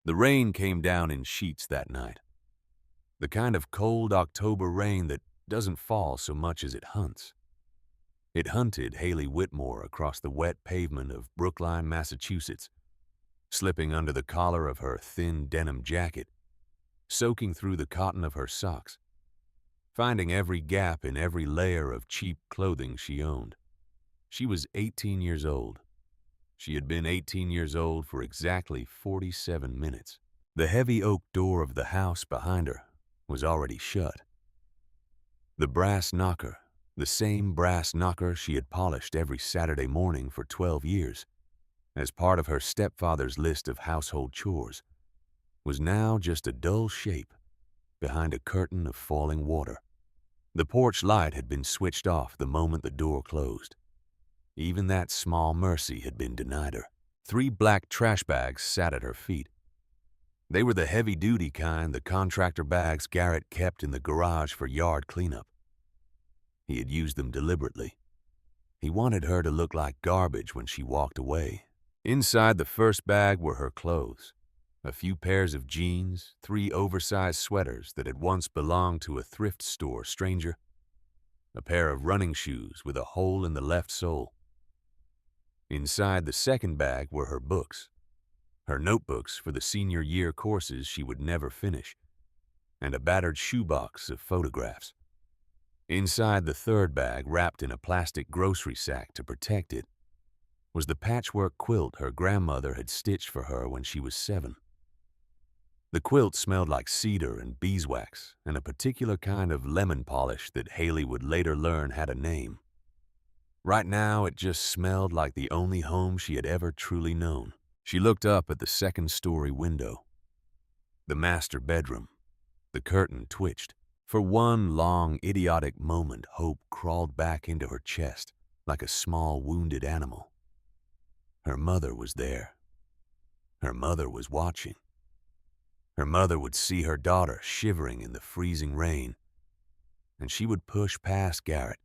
The rain came down in sheets that night, the kind of cold October rain that doesn't fall so much as it hunts. It hunted Haley Whitmore across the wet pavement of Brookline, Massachusetts, slipping under the collar of her thin denim jacket, soaking through the cotton of her socks, finding every gap in every layer of cheap clothing she owned. She was 18 years old. She had been 18 years old for exactly 47 minutes. The heavy oak door of the house behind her was already shut. The brass knocker, the same brass knocker she had polished every Saturday morning for 12 years, as part of her stepfather's list of household chores, was now just a dull shape behind a curtain of falling water. The porch light had been switched off the moment the door closed. Even that small mercy had been denied her. 3 black trash bags sat at her feet. They were the heavy-duty kind, the contractor bags Garrett kept in the garage for yard cleanup. He had used them deliberately. He wanted her to look like garbage when she walked away. Inside the first bag were her clothes, a few pairs of jeans, 3 oversized sweaters that had once belonged to a thrift store stranger, a pair of running shoes with a hole in the left sole. Inside the second bag were her books, her notebooks for the senior year courses she would never finish, and a battered shoebox of photographs. Inside the third bag, wrapped in a plastic grocery sack to protect it, was the patchwork quilt her grandmother had stitched for her when she was 7. The quilt smelled like cedar and beeswax and a particular kind of lemon polish that Haley would later learn had a name. Right now, it just smelled like the only home she had ever truly known. She looked up at the second-story window. The master bedroom. The curtain twitched. For one long, idiotic moment, hope crawled back into her chest like a small, wounded animal. Her mother was there. Her mother was watching. Her mother would see her daughter shivering in the freezing rain, and she would push past Garrett,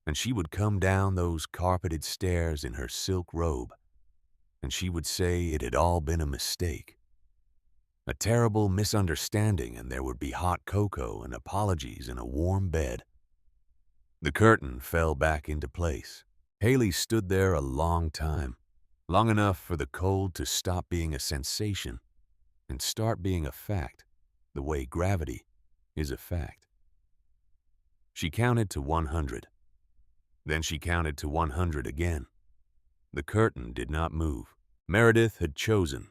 and she would come down those carpeted stairs in her silk robe, and she would say it had all been a mistake. A terrible misunderstanding, and there would be hot cocoa and apologies in a warm bed. The curtain fell back into place. Haley stood there a long time, long enough for the cold to stop being a sensation and start being a fact, the way gravity is a fact. She counted to 100. Then she counted to 100 again. The curtain did not move. Meredith had chosen.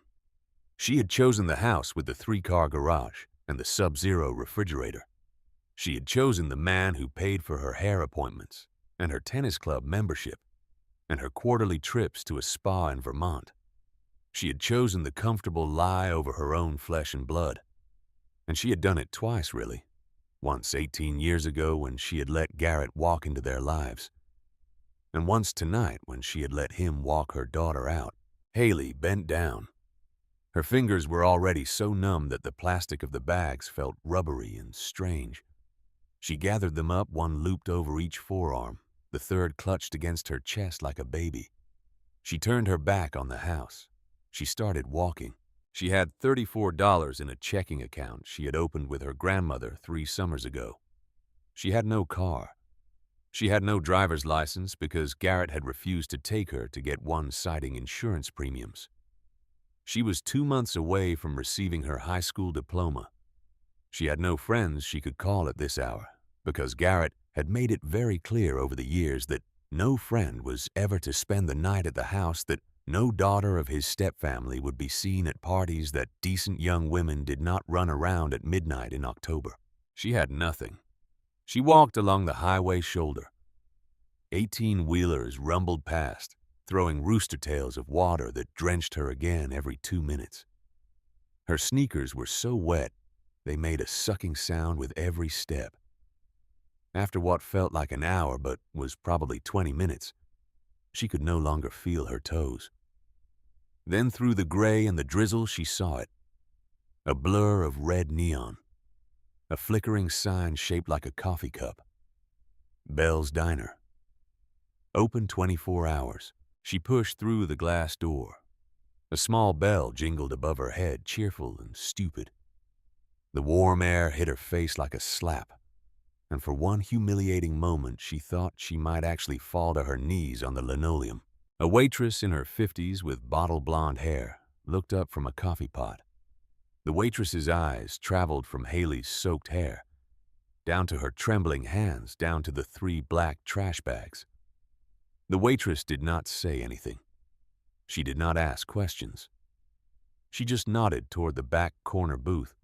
She had chosen the house with the 3-car garage and the Sub-Zero refrigerator. She had chosen the man who paid for her hair appointments and her tennis club membership and her quarterly trips to a spa in Vermont. She had chosen the comfortable lie over her own flesh and blood. And she had done it twice, really. Once 18 years ago when she had let Garrett walk into their lives, and once tonight when she had let him walk her daughter out. Haley bent down. Her fingers were already so numb that the plastic of the bags felt rubbery and strange. She gathered them up, one looped over each forearm, the third clutched against her chest like a baby. She turned her back on the house. She started walking. She had $34 in a checking account she had opened with her grandmother 3 summers ago. She had no car. She had no driver's license because Garrett had refused to take her to get one-siding insurance premiums. She was 2 months away from receiving her high school diploma. She had no friends she could call at this hour because Garrett had made it very clear over the years that no friend was ever to spend the night at the house, that no daughter of his stepfamily would be seen at parties, that decent young women did not run around at midnight in October. She had nothing. She walked along the highway shoulder. 18-wheelers rumbled past, throwing rooster tails of water that drenched her again every 2 minutes. Her sneakers were so wet, they made a sucking sound with every step. After what felt like an hour but was probably 20 minutes, she could no longer feel her toes. Then through the gray and the drizzle she saw it, a blur of red neon, a flickering sign shaped like a coffee cup. Bell's Diner. Open 24 hours. She pushed through the glass door. A small bell jingled above her head, cheerful and stupid. The warm air hit her face like a slap, and for one humiliating moment she thought she might actually fall to her knees on the linoleum. A waitress in her 50s with bottle blonde hair looked up from a coffee pot. The waitress's eyes traveled from Haley's soaked hair, down to her trembling hands, down to the 3 black trash bags. The waitress did not say anything. She did not ask questions. She just nodded toward the back corner booth,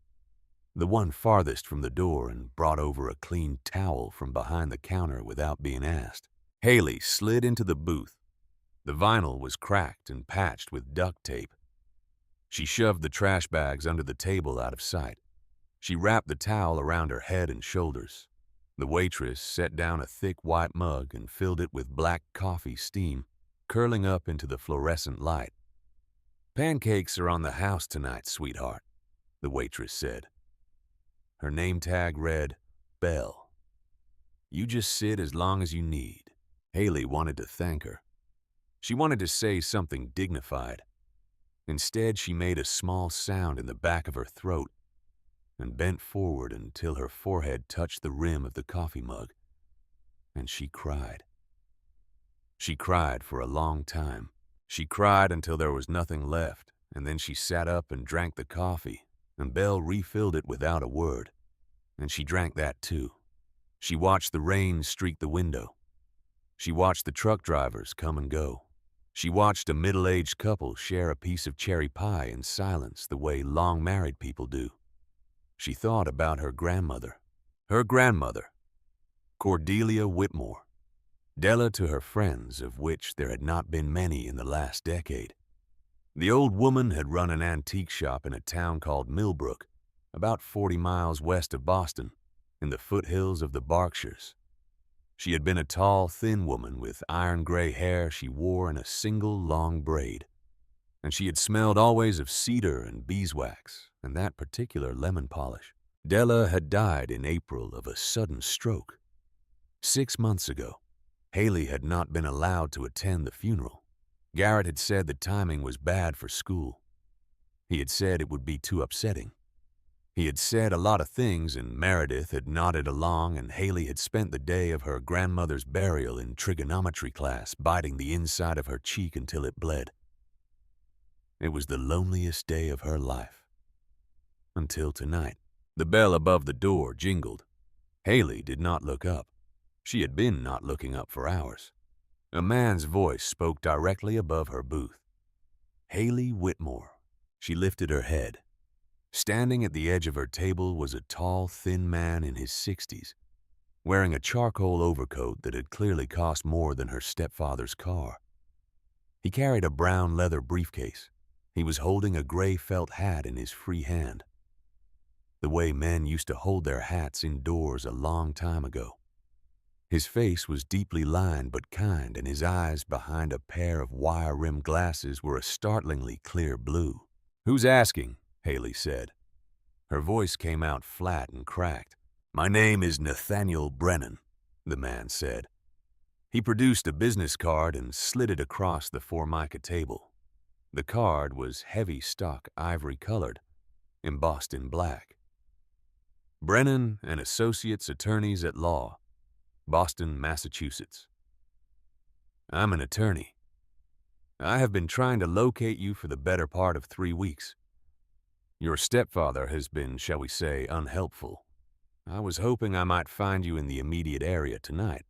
the one farthest from the door, and brought over a clean towel from behind the counter without being asked. Haley slid into the booth. The vinyl was cracked and patched with duct tape. She shoved the trash bags under the table out of sight. She wrapped the towel around her head and shoulders. The waitress set down a thick white mug and filled it with black coffee steam, curling up into the fluorescent light. "Pancakes are on the house tonight, sweetheart," the waitress said. Her name tag read, Belle. "You just sit as long as you need." Haley wanted to thank her. She wanted to say something dignified. Instead, she made a small sound in the back of her throat and bent forward until her forehead touched the rim of the coffee mug, and she cried. She cried for a long time. She cried until there was nothing left, and then she sat up and drank the coffee, and Belle refilled it without a word, and she drank that too. She watched the rain streak the window. She watched the truck drivers come and go. She watched a middle-aged couple share a piece of cherry pie in silence the way long married people do. She thought about her grandmother. Her grandmother, Cordelia Whitmore. Della to her friends, of which there had not been many in the last decade. The old woman had run an antique shop in a town called Millbrook, about 40 miles west of Boston, in the foothills of the Berkshires. She had been a tall, thin woman with iron-gray hair she wore in a single long braid, and she had smelled always of cedar and beeswax and that particular lemon polish. Della had died in April of a sudden stroke. 6 months ago, Haley had not been allowed to attend the funeral. Garrett had said the timing was bad for school. He had said it would be too upsetting. He had said a lot of things, and Meredith had nodded along, and Haley had spent the day of her grandmother's burial in trigonometry class biting the inside of her cheek until it bled. It was the loneliest day of her life. Until tonight. The bell above the door jingled. Haley did not look up. She had been not looking up for hours. A man's voice spoke directly above her booth. Haley Whitmore. She lifted her head. Standing at the edge of her table was a tall, thin man in his 60s, wearing a charcoal overcoat that had clearly cost more than her stepfather's car. He carried a brown leather briefcase. He was holding a gray felt hat in his free hand, the way men used to hold their hats indoors a long time ago. His face was deeply lined but kind, and his eyes behind a pair of wire-rimmed glasses were a startlingly clear blue. "Who's asking?" Haley said. Her voice came out flat and cracked. "My name is Nathaniel Brennan," the man said. He produced a business card and slid it across the Formica table. The card was heavy stock ivory-colored, embossed in black. "Brennan and Associates Attorneys at Law, Boston, Massachusetts. I'm an attorney. I have been trying to locate you for the better part of 3 weeks. Your stepfather has been, shall we say, unhelpful. I was hoping I might find you in the immediate area tonight.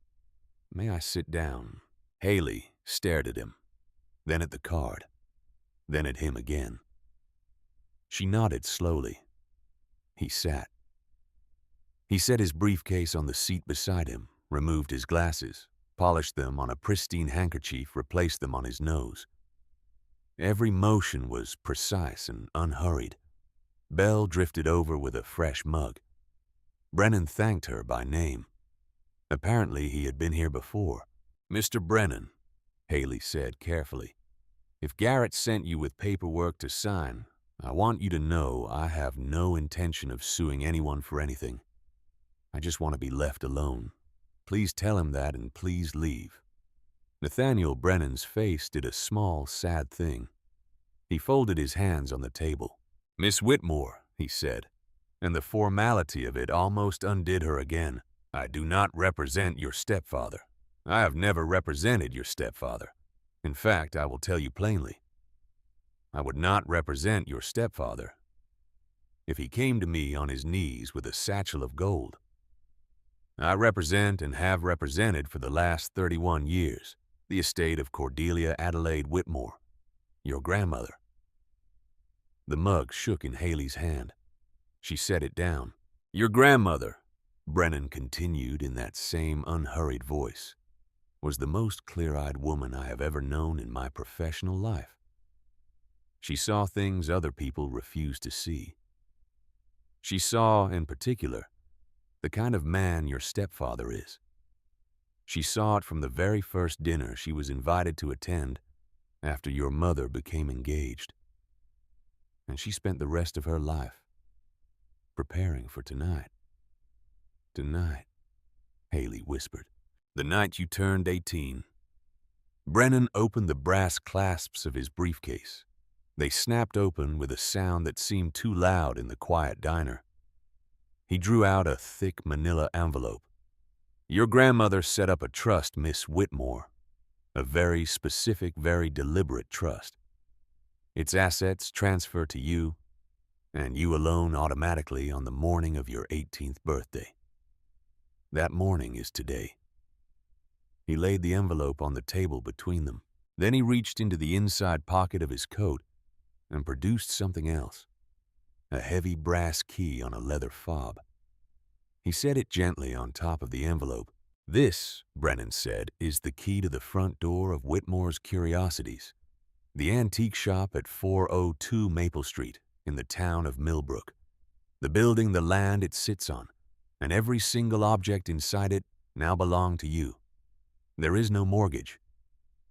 May I sit down?" Haley stared at him, then at the card, then at him again. She nodded slowly. He sat. He set his briefcase on the seat beside him, removed his glasses, polished them on a pristine handkerchief, replaced them on his nose. Every motion was precise and unhurried. Belle drifted over with a fresh mug. Brennan thanked her by name. Apparently he had been here before. "Mr. Brennan," Haley said carefully, "if Garrett sent you with paperwork to sign, I want you to know I have no intention of suing anyone for anything. I just want to be left alone. Please tell him that, and please leave." Nathaniel Brennan's face did a small, sad thing. He folded his hands on the table. "Miss Whitmore," he said, and the formality of it almost undid her again. "I do not represent your stepfather. I have never represented your stepfather. In fact, I will tell you plainly, I would not represent your stepfather if he came to me on his knees with a satchel of gold. I represent and have represented for the last 31 years the estate of Cordelia Adelaide Whitmore, your grandmother." The mug shook in Haley's hand. She set it down. "Your grandmother," Brennan continued in that same unhurried voice, "was the most clear-eyed woman I have ever known in my professional life. She saw things other people refused to see. She saw, in particular, the kind of man your stepfather is. She saw it from the very first dinner she was invited to attend after your mother became engaged. And she spent the rest of her life preparing for tonight." "Tonight," Haley whispered. "The night you turned 18. Brennan opened the brass clasps of his briefcase. They snapped open with a sound that seemed too loud in the quiet diner. He drew out a thick manila envelope. "Your grandmother set up a trust, Miss Whitmore. A very specific, very deliberate trust. Its assets transfer to you, and you alone automatically on the morning of your 18th birthday. That morning is today." He laid the envelope on the table between them. Then he reached into the inside pocket of his coat and produced something else, a heavy brass key on a leather fob. He set it gently on top of the envelope. "This," Brennan said, "is the key to the front door of Whitmore's Curiosities, the antique shop at 402 Maple Street in the town of Millbrook. The building, the land it sits on, and every single object inside it now belong to you. There is no mortgage.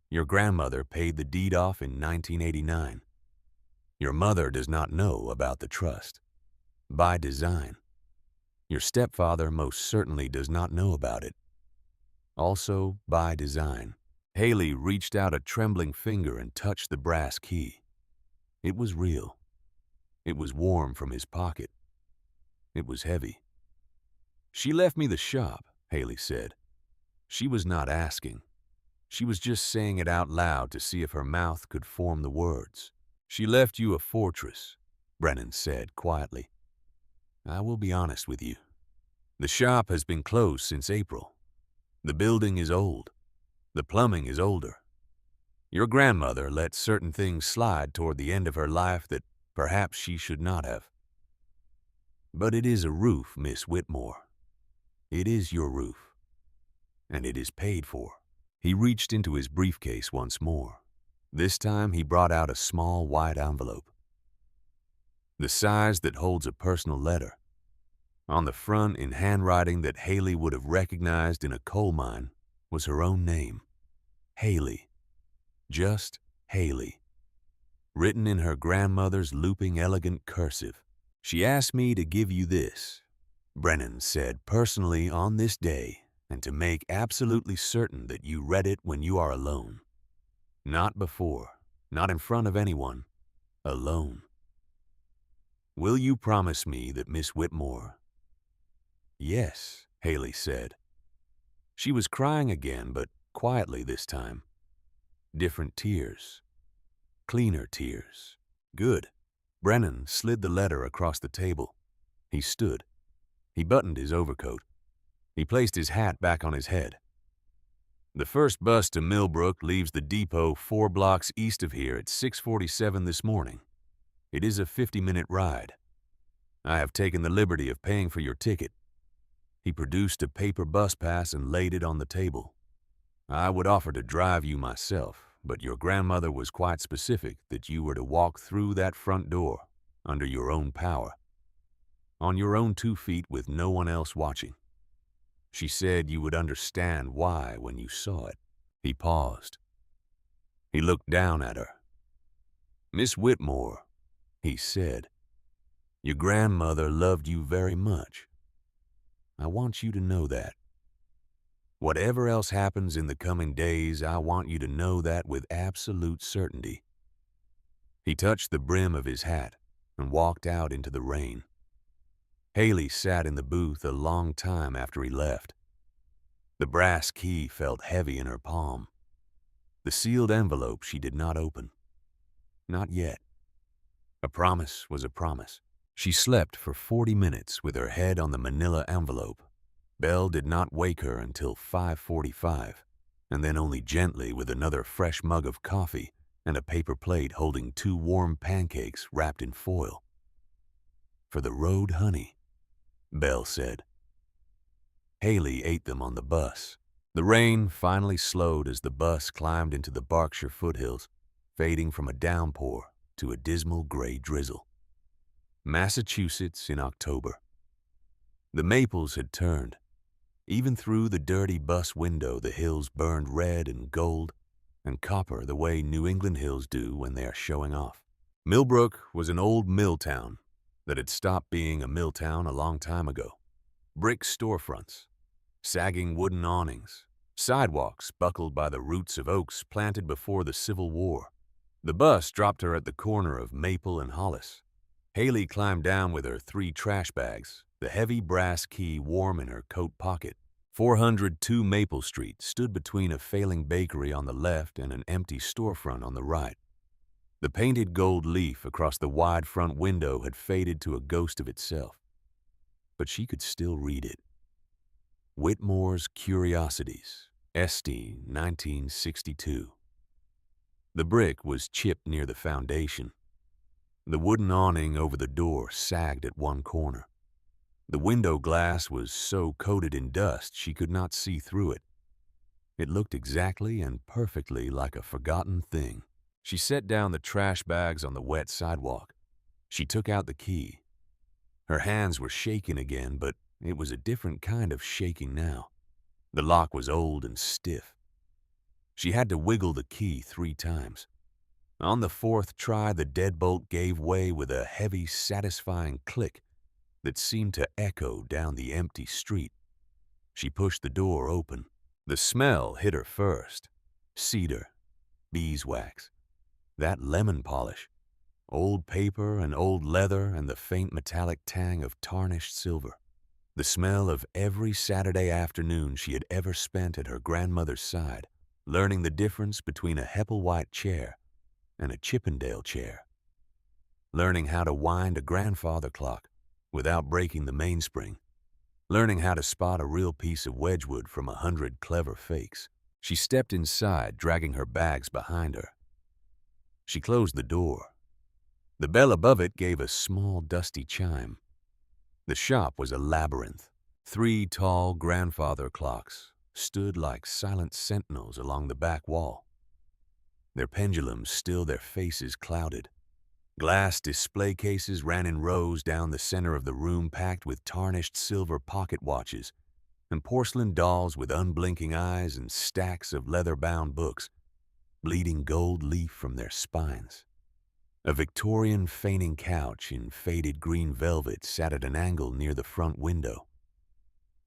Your grandmother paid the deed off in 1989. Your mother does not know about the trust. By design. Your stepfather most certainly does not know about it. Also by design." Haley reached out a trembling finger and touched the brass key. It was real. It was warm from his pocket. It was heavy. "She left me the shop," Haley said. She was not asking. She was just saying it out loud to see if her mouth could form the words. "She left you a fortress," Brennan said quietly. "I will be honest with you. The shop has been closed since April. The building is old. The plumbing is older. Your grandmother let certain things slide toward the end of her life that perhaps she should not have. But it is a roof, Miss Whitmore. It is your roof. And it is paid for." He reached into his briefcase once more. This time he brought out a small white envelope, the size that holds a personal letter. On the front, in handwriting that Haley would have recognized in a coal mine, was her own name. Haley. Just Haley. Written in her grandmother's looping, elegant cursive. "She asked me to give you this," Brennan said, "personally on this day, and to make absolutely certain that you read it when you are alone. Not before, not in front of anyone. Alone. Will you promise me that Miss Whitmore—" "Yes," Haley said. She was crying again, but quietly this time. Different tears. Cleaner tears. "Good." Brennan slid the letter across the table. He stood. He buttoned his overcoat. He placed his hat back on his head. "The first bus to Millbrook leaves the depot 4 blocks east of here at 6:47 this morning. It is a 50-minute ride. I have taken the liberty of paying for your ticket." He produced a paper bus pass and laid it on the table. "I would offer to drive you myself, but your grandmother was quite specific that you were to walk through that front door under your own power, on your own 2 feet with no one else watching. She said you would understand why when you saw it." He paused. He looked down at her. "Miss Whitmore," he said, "your grandmother loved you very much. I want you to know that. Whatever else happens in the coming days, I want you to know that with absolute certainty. He touched the brim of his hat and walked out into the rain. Haley sat in the booth a long time after he left. The brass key felt heavy in her palm. The sealed envelope she did not open. Not yet. A promise was a promise. She slept for 40 minutes with her head on the manila envelope. Belle did not wake her until 5:45, and then only gently with another fresh mug of coffee and a paper plate holding 2 warm pancakes wrapped in foil. "For the road, honey," Belle said. Haley ate them on the bus. The rain finally slowed as the bus climbed into the Berkshire foothills, fading from a downpour to a dismal gray drizzle. Massachusetts in October. The maples had turned. Even through the dirty bus window, the hills burned red and gold and copper the way New England hills do when they are showing off. Millbrook was an old mill town that had stopped being a mill town a long time ago. Brick storefronts, sagging wooden awnings, sidewalks buckled by the roots of oaks planted before the Civil War. The bus dropped her at the corner of Maple and Hollis. Haley climbed down with her 3 trash bags, the heavy brass key warm in her coat pocket. 402 Maple Street stood between a failing bakery on the left and an empty storefront on the right. The painted gold leaf across the wide front window had faded to a ghost of itself, but she could still read it. Whitmore's Curiosities, Este, 1962. The brick was chipped near the foundation. The wooden awning over the door sagged at one corner. The window glass was so coated in dust she could not see through it. It looked exactly and perfectly like a forgotten thing. She set down the trash bags on the wet sidewalk. She took out the key. Her hands were shaking again, but it was a different kind of shaking now. The lock was old and stiff. She had to wiggle the key 3 times. On the 4th try, the deadbolt gave way with a heavy, satisfying click that seemed to echo down the empty street. She pushed the door open. The smell hit her first. Cedar, beeswax, that lemon polish, old paper and old leather, and the faint metallic tang of tarnished silver. The smell of every Saturday afternoon she had ever spent at her grandmother's side, learning the difference between a Hepplewhite chair and a Chippendale chair, learning how to wind a grandfather clock without breaking the mainspring, learning how to spot a real piece of Wedgwood from 100 clever fakes. She stepped inside, dragging her bags behind her. She closed the door. The bell above it gave a small, dusty chime. The shop was a labyrinth. 3 tall grandfather clocks stood like silent sentinels along the back wall. Their pendulums still their faces clouded. Glass display cases ran in rows down the center of the room, packed with tarnished silver pocket watches and porcelain dolls with unblinking eyes and stacks of leather-bound books, bleeding gold leaf from their spines. A Victorian fainting couch in faded green velvet sat at an angle near the front window.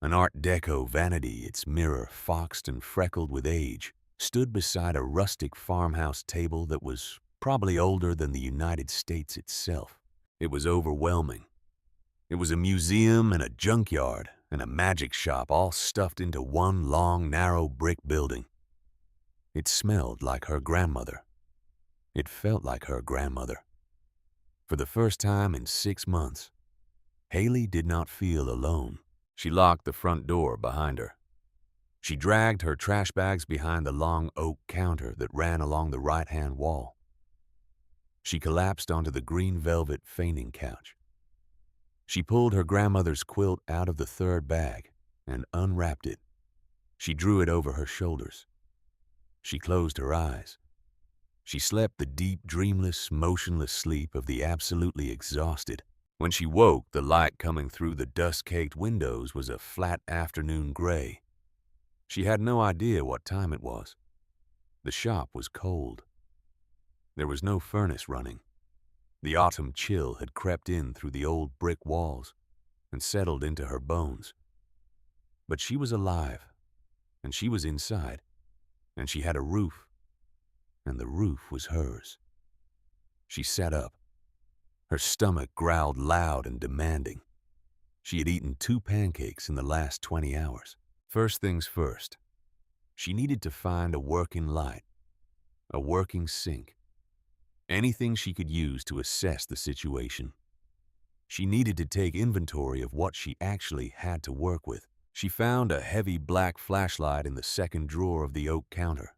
An Art Deco vanity, its mirror foxed and freckled with age, stood beside a rustic farmhouse table that was probably older than the United States itself. It was overwhelming. It was a museum and a junkyard and a magic shop all stuffed into one long, narrow brick building. It smelled like her grandmother. It felt like her grandmother. For the first time in 6 months, Haley did not feel alone. She locked the front door behind her. She dragged her trash bags behind the long oak counter that ran along the right-hand wall. She collapsed onto the green velvet fainting couch. She pulled her grandmother's quilt out of the 3rd bag and unwrapped it. She drew it over her shoulders. She closed her eyes. She slept the deep, dreamless, motionless sleep of the absolutely exhausted. When she woke, the light coming through the dust-caked windows was a flat afternoon gray. She had no idea what time it was. The shop was cold. There was no furnace running. The autumn chill had crept in through the old brick walls and settled into her bones. But she was alive, and she was inside, and she had a roof, and the roof was hers. She sat up. Her stomach growled loud and demanding. She had eaten 2 pancakes in the last 20 hours. First things first, she needed to find a working light, a working sink, anything she could use to assess the situation. She needed to take inventory of what she actually had to work with. She found a heavy black flashlight in the second drawer of the oak counter.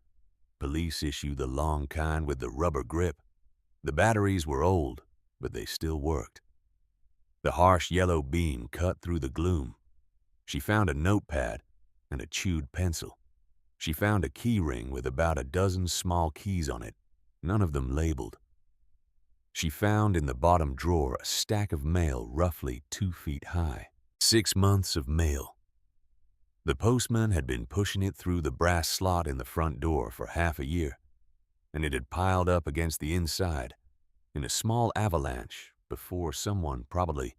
Police issue, the long kind with the rubber grip. The batteries were old, but they still worked. The harsh yellow beam cut through the gloom. She found a notepad and a chewed pencil. She found a key ring with about a dozen small keys on it, none of them labeled. She found in the bottom drawer a stack of mail roughly 2 feet high. 6 months of mail. The postman had been pushing it through the brass slot in the front door for half a year, and it had piled up against the inside in a small avalanche before someone, probably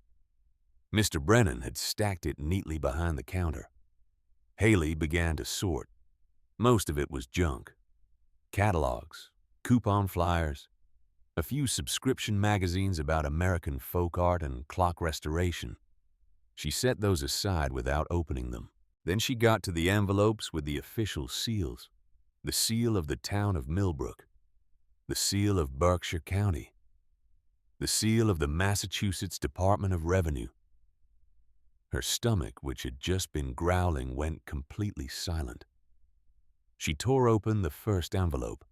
Mr. Brennan, had stacked it neatly behind the counter. Haley began to sort. Most of it was junk. Catalogs, coupon flyers, a few subscription magazines about American folk art and clock restoration. She set those aside without opening them. Then she got to the envelopes with the official seals, the seal of the town of Millbrook, the seal of Berkshire County, the seal of the Massachusetts Department of Revenue. Her stomach, which had just been growling, went completely silent. She tore open the first envelope.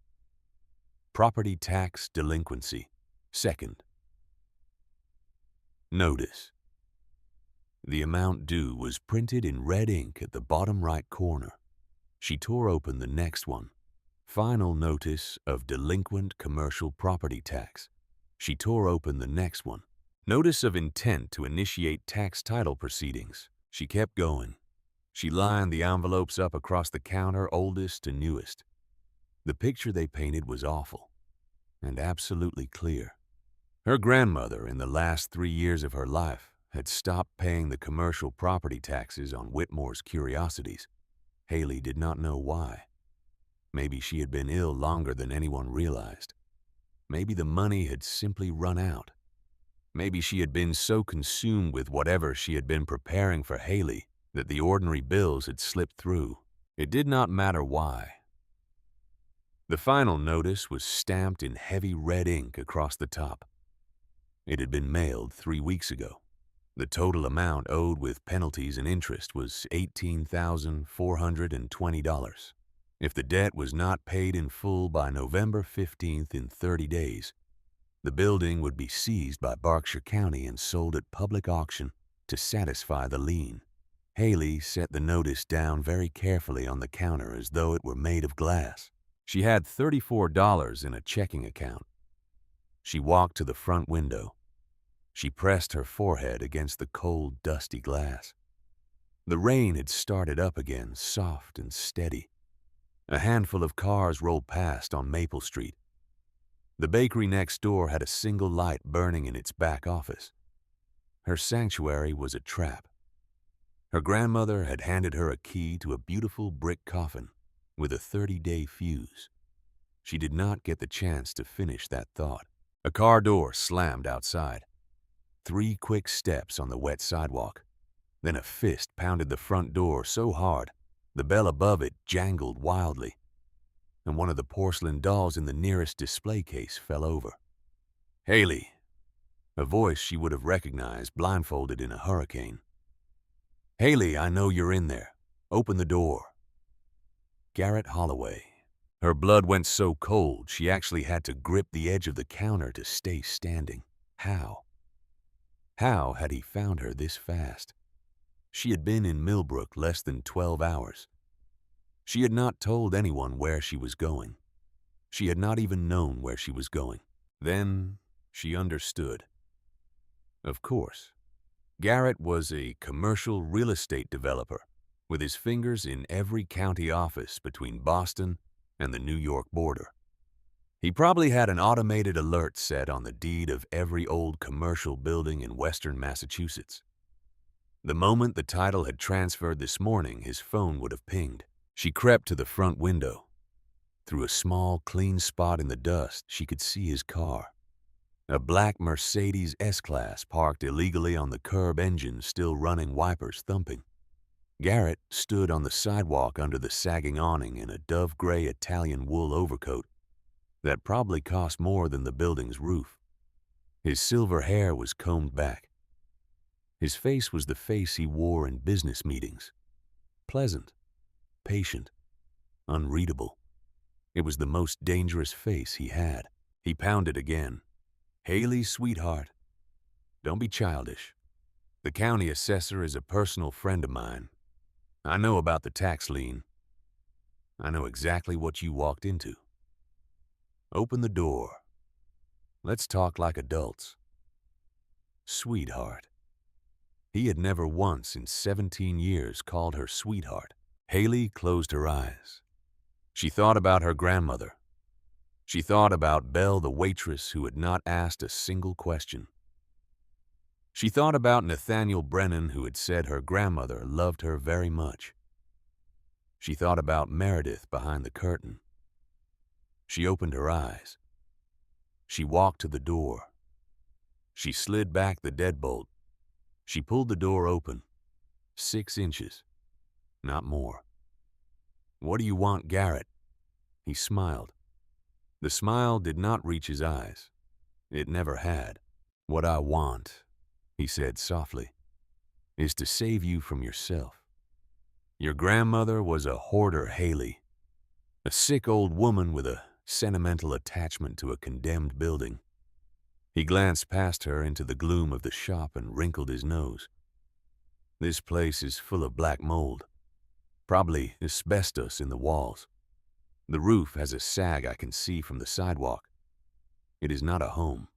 Property tax delinquency, second. Notice. The amount due was printed in red ink at the bottom right corner. She tore open the next one. Final notice of delinquent commercial property tax. She tore open the next one. Notice of intent to initiate tax title proceedings. She kept going. She lined the envelopes up across the counter, oldest to newest. The picture they painted was awful and absolutely clear. Her grandmother, in the last 3 years of her life, had stopped paying the commercial property taxes on Whitmore's curiosities. Haley did not know why. Maybe she had been ill longer than anyone realized. Maybe the money had simply run out. Maybe she had been so consumed with whatever she had been preparing for Haley that the ordinary bills had slipped through. It did not matter why. The final notice was stamped in heavy red ink across the top. It had been mailed 3 weeks ago. The total amount owed with penalties and interest was $18,420. If the debt was not paid in full by November 15th in 30 days, the building would be seized by Berkshire County and sold at public auction to satisfy the lien. Haley set the notice down very carefully on the counter as though it were made of glass. She had $34 in a checking account. She walked to the front window. She pressed her forehead against the cold, dusty glass. The rain had started up again, soft and steady. A handful of cars rolled past on Maple Street. The bakery next door had a single light burning in its back office. Her sanctuary was a trap. Her grandmother had handed her a key to a beautiful brick coffin with a 30-day fuse. She did not get the chance to finish that thought. A car door slammed outside. 3 quick steps on the wet sidewalk. Then a fist pounded the front door so hard, the bell above it jangled wildly, and one of the porcelain dolls in the nearest display case fell over. Haley, a voice she would have recognized blindfolded in a hurricane. Haley, I know you're in there. Open the door. Garrett Holloway. Her blood went so cold she actually had to grip the edge of the counter to stay standing. How? How had he found her this fast? She had been in Millbrook less than 12 hours. She had not told anyone where she was going. She had not even known where she was going. Then she understood. Of course, Garrett was a commercial real estate developer with his fingers in every county office between Boston and the New York border. He probably had an automated alert set on the deed of every old commercial building in western Massachusetts. The moment the title had transferred this morning, his phone would have pinged. She crept to the front window. Through a small, clean spot in the dust, she could see his car. A black Mercedes S-Class parked illegally on the curb, engine still running, wipers thumping. Garrett stood on the sidewalk under the sagging awning in a dove-gray Italian wool overcoat that probably cost more than the building's roof. His silver hair was combed back. His face was the face he wore in business meetings. Pleasant, patient, unreadable. It was the most dangerous face he had. He pounded again. "Haley, sweetheart, don't be childish. The county assessor is a personal friend of mine. I know about the tax lien. I know exactly what you walked into. Open the door. Let's talk like adults. Sweetheart." He had never once in 17 years called her sweetheart. Haley closed her eyes. She thought about her grandmother. She thought about Belle, the waitress who had not asked a single question. She thought about Nathaniel Brennan, who had said her grandmother loved her very much. She thought about Meredith behind the curtain. She opened her eyes. She walked to the door. She slid back the deadbolt. She pulled the door open. 6 inches, not more. "What do you want, Garrett?" He smiled. The smile did not reach his eyes. It never had. "What I want," he said softly, "is to save you from yourself. Your grandmother was a hoarder, Haley, a sick old woman with a sentimental attachment to a condemned building." He glanced past her into the gloom of the shop and wrinkled his nose. "This place is full of black mold, probably asbestos in the walls. The roof has a sag I can see from the sidewalk. It is not a home.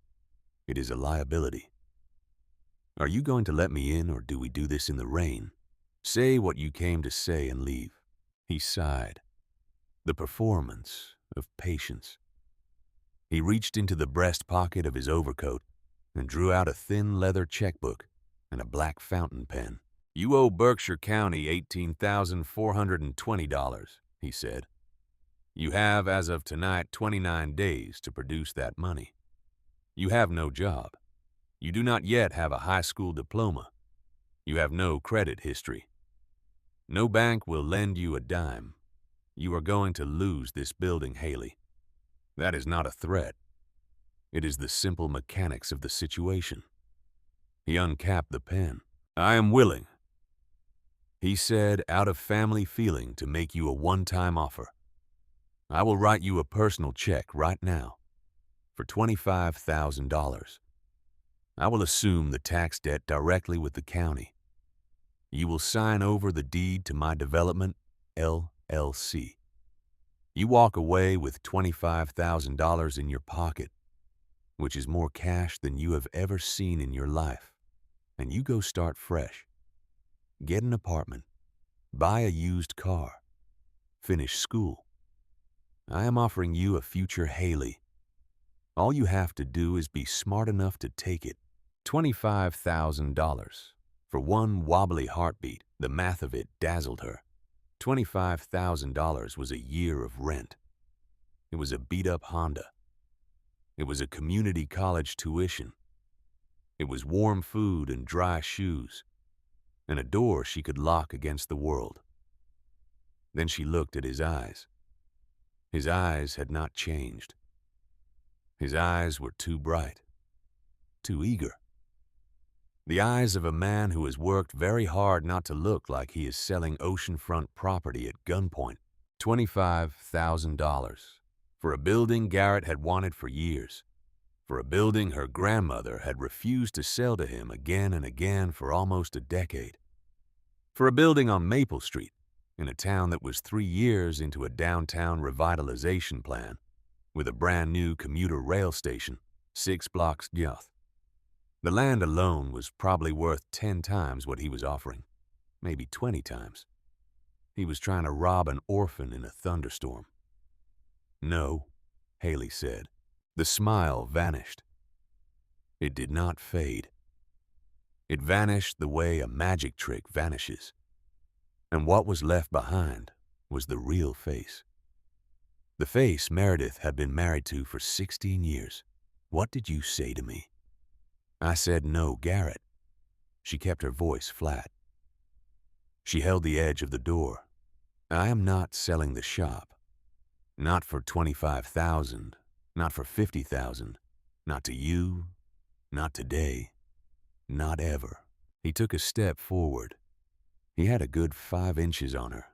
It is a liability. Are you going to let me in, or do we do this in the rain? Say what you came to say and leave." He sighed. The performance of patience. He reached into the breast pocket of his overcoat and drew out a thin leather checkbook and a black fountain pen. "You owe Berkshire County $18,420, he said. "You have, as of tonight, 29 days to produce that money. You have no job. You do not yet have a high school diploma. You have no credit history. No bank will lend you a dime. You are going to lose this building, Haley. That is not a threat. It is the simple mechanics of the situation." He uncapped the pen. "I am willing," he said, "out of family feeling, to make you a one-time offer. I will write you a personal check right now for $25,000. I will assume the tax debt directly with the county. You will sign over the deed to my development, LLC. You walk away with $25,000 in your pocket, which is more cash than you have ever seen in your life, and you go start fresh. Get an apartment, buy a used car, finish school. I am offering you a future, Haley. All you have to do is be smart enough to take it. $25,000 for one wobbly heartbeat. The math of it dazzled her. $25,000 was a year of rent. It was a beat-up Honda. It was a community college tuition. It was warm food and dry shoes, and a door she could lock against the world. Then she looked at his eyes. His eyes had not changed. His eyes were too bright, too eager. The eyes of a man who has worked very hard not to look like he is selling oceanfront property at gunpoint. $25,000 for a building Garrett had wanted for years, for a building her grandmother had refused to sell to him again and again for almost a decade, for a building on Maple Street in a town that was 3 years into a downtown revitalization plan with a brand new commuter rail station 6 blocks north. The land alone was probably worth 10 times what he was offering, maybe 20 times. He was trying to rob an orphan in a thunderstorm. "No," Haley said. The smile vanished. It did not fade. It vanished the way a magic trick vanishes. And what was left behind was the real face. The face Meredith had been married to for 16 years. What did you say to me? I said no, Garrett. She kept her voice flat. She held the edge of the door. I am not selling the shop. Not for 25,000, not for 50,000, not to you, not today, not ever. He took a step forward. He had a good 5 inches on her.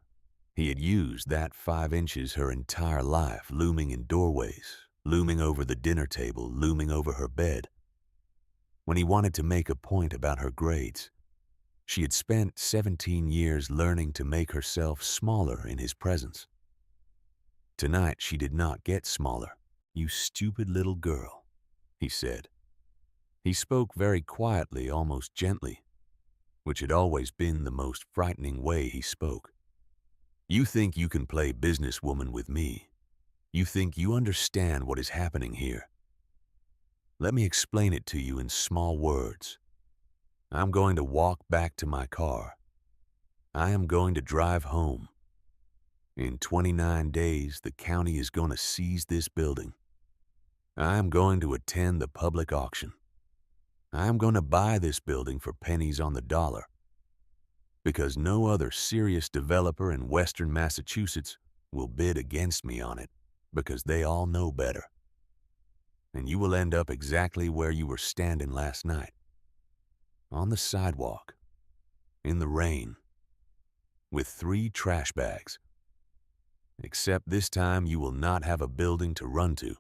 He had used that 5 inches her entire life, looming in doorways, looming over the dinner table, looming over her bed. When he wanted to make a point about her grades, she had spent 17 years learning to make herself smaller in his presence. Tonight she did not get smaller. You stupid little girl, he said. He spoke very quietly, almost gently, which had always been the most frightening way he spoke. You think you can play businesswoman with me. You think you understand what is happening here. Let me explain it to you in small words. I'm going to walk back to my car. I am going to drive home. In 29 days, the county is going to seize this building. I am going to attend the public auction. I am going to buy this building for pennies on the dollar, because no other serious developer in Western Massachusetts will bid against me on it, because they all know better. And you will end up exactly where you were standing last night, on the sidewalk, in the rain, with 3 trash bags. Except this time you will not have a building to run to.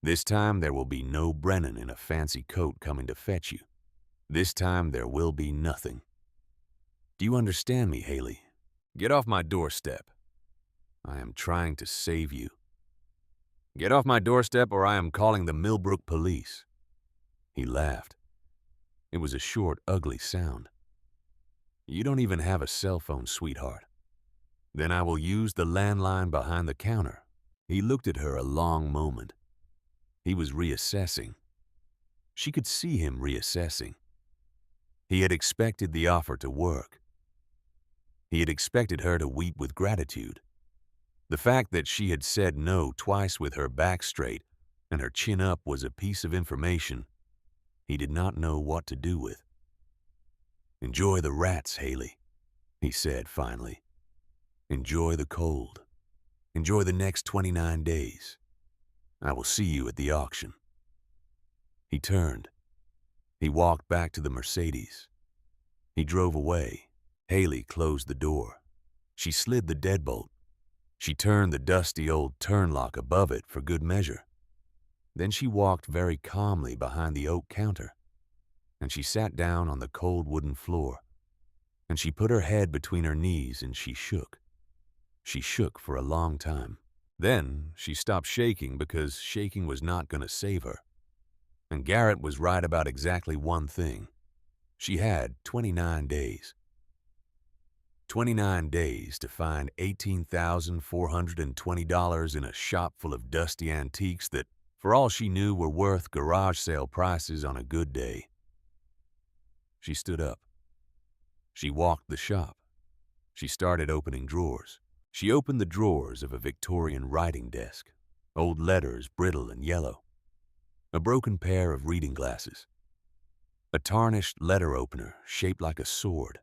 This time there will be no Brennan in a fancy coat coming to fetch you. This time there will be nothing. Do you understand me, Haley? Get off my doorstep. I am trying to save you. Get off my doorstep or I am calling the Millbrook police. He laughed. It was a short, ugly sound. You don't even have a cell phone, sweetheart. Then I will use the landline behind the counter. He looked at her a long moment. He was reassessing. She could see him reassessing. He had expected the offer to work. He had expected her to weep with gratitude. The fact that she had said no twice with her back straight and her chin up was a piece of information he did not know what to do with. Enjoy the rats, Haley, he said finally. Enjoy the cold. Enjoy the next 29 days. I will see you at the auction. He turned. He walked back to the Mercedes. He drove away. Haley closed the door. She slid the deadbolt. She turned the dusty old turn lock above it for good measure. Then she walked very calmly behind the oak counter, and she sat down on the cold wooden floor, and she put her head between her knees and she shook. She shook for a long time. Then she stopped shaking because shaking was not going to save her. And Garrett was right about exactly one thing. She had 29 days. 29 days to find $18,420 in a shop full of dusty antiques that, for all she knew, were worth garage sale prices on a good day. She stood up. She walked the shop. She started opening drawers. She opened the drawers of a Victorian writing desk, old letters brittle and yellow, a broken pair of reading glasses, a tarnished letter opener shaped like a sword.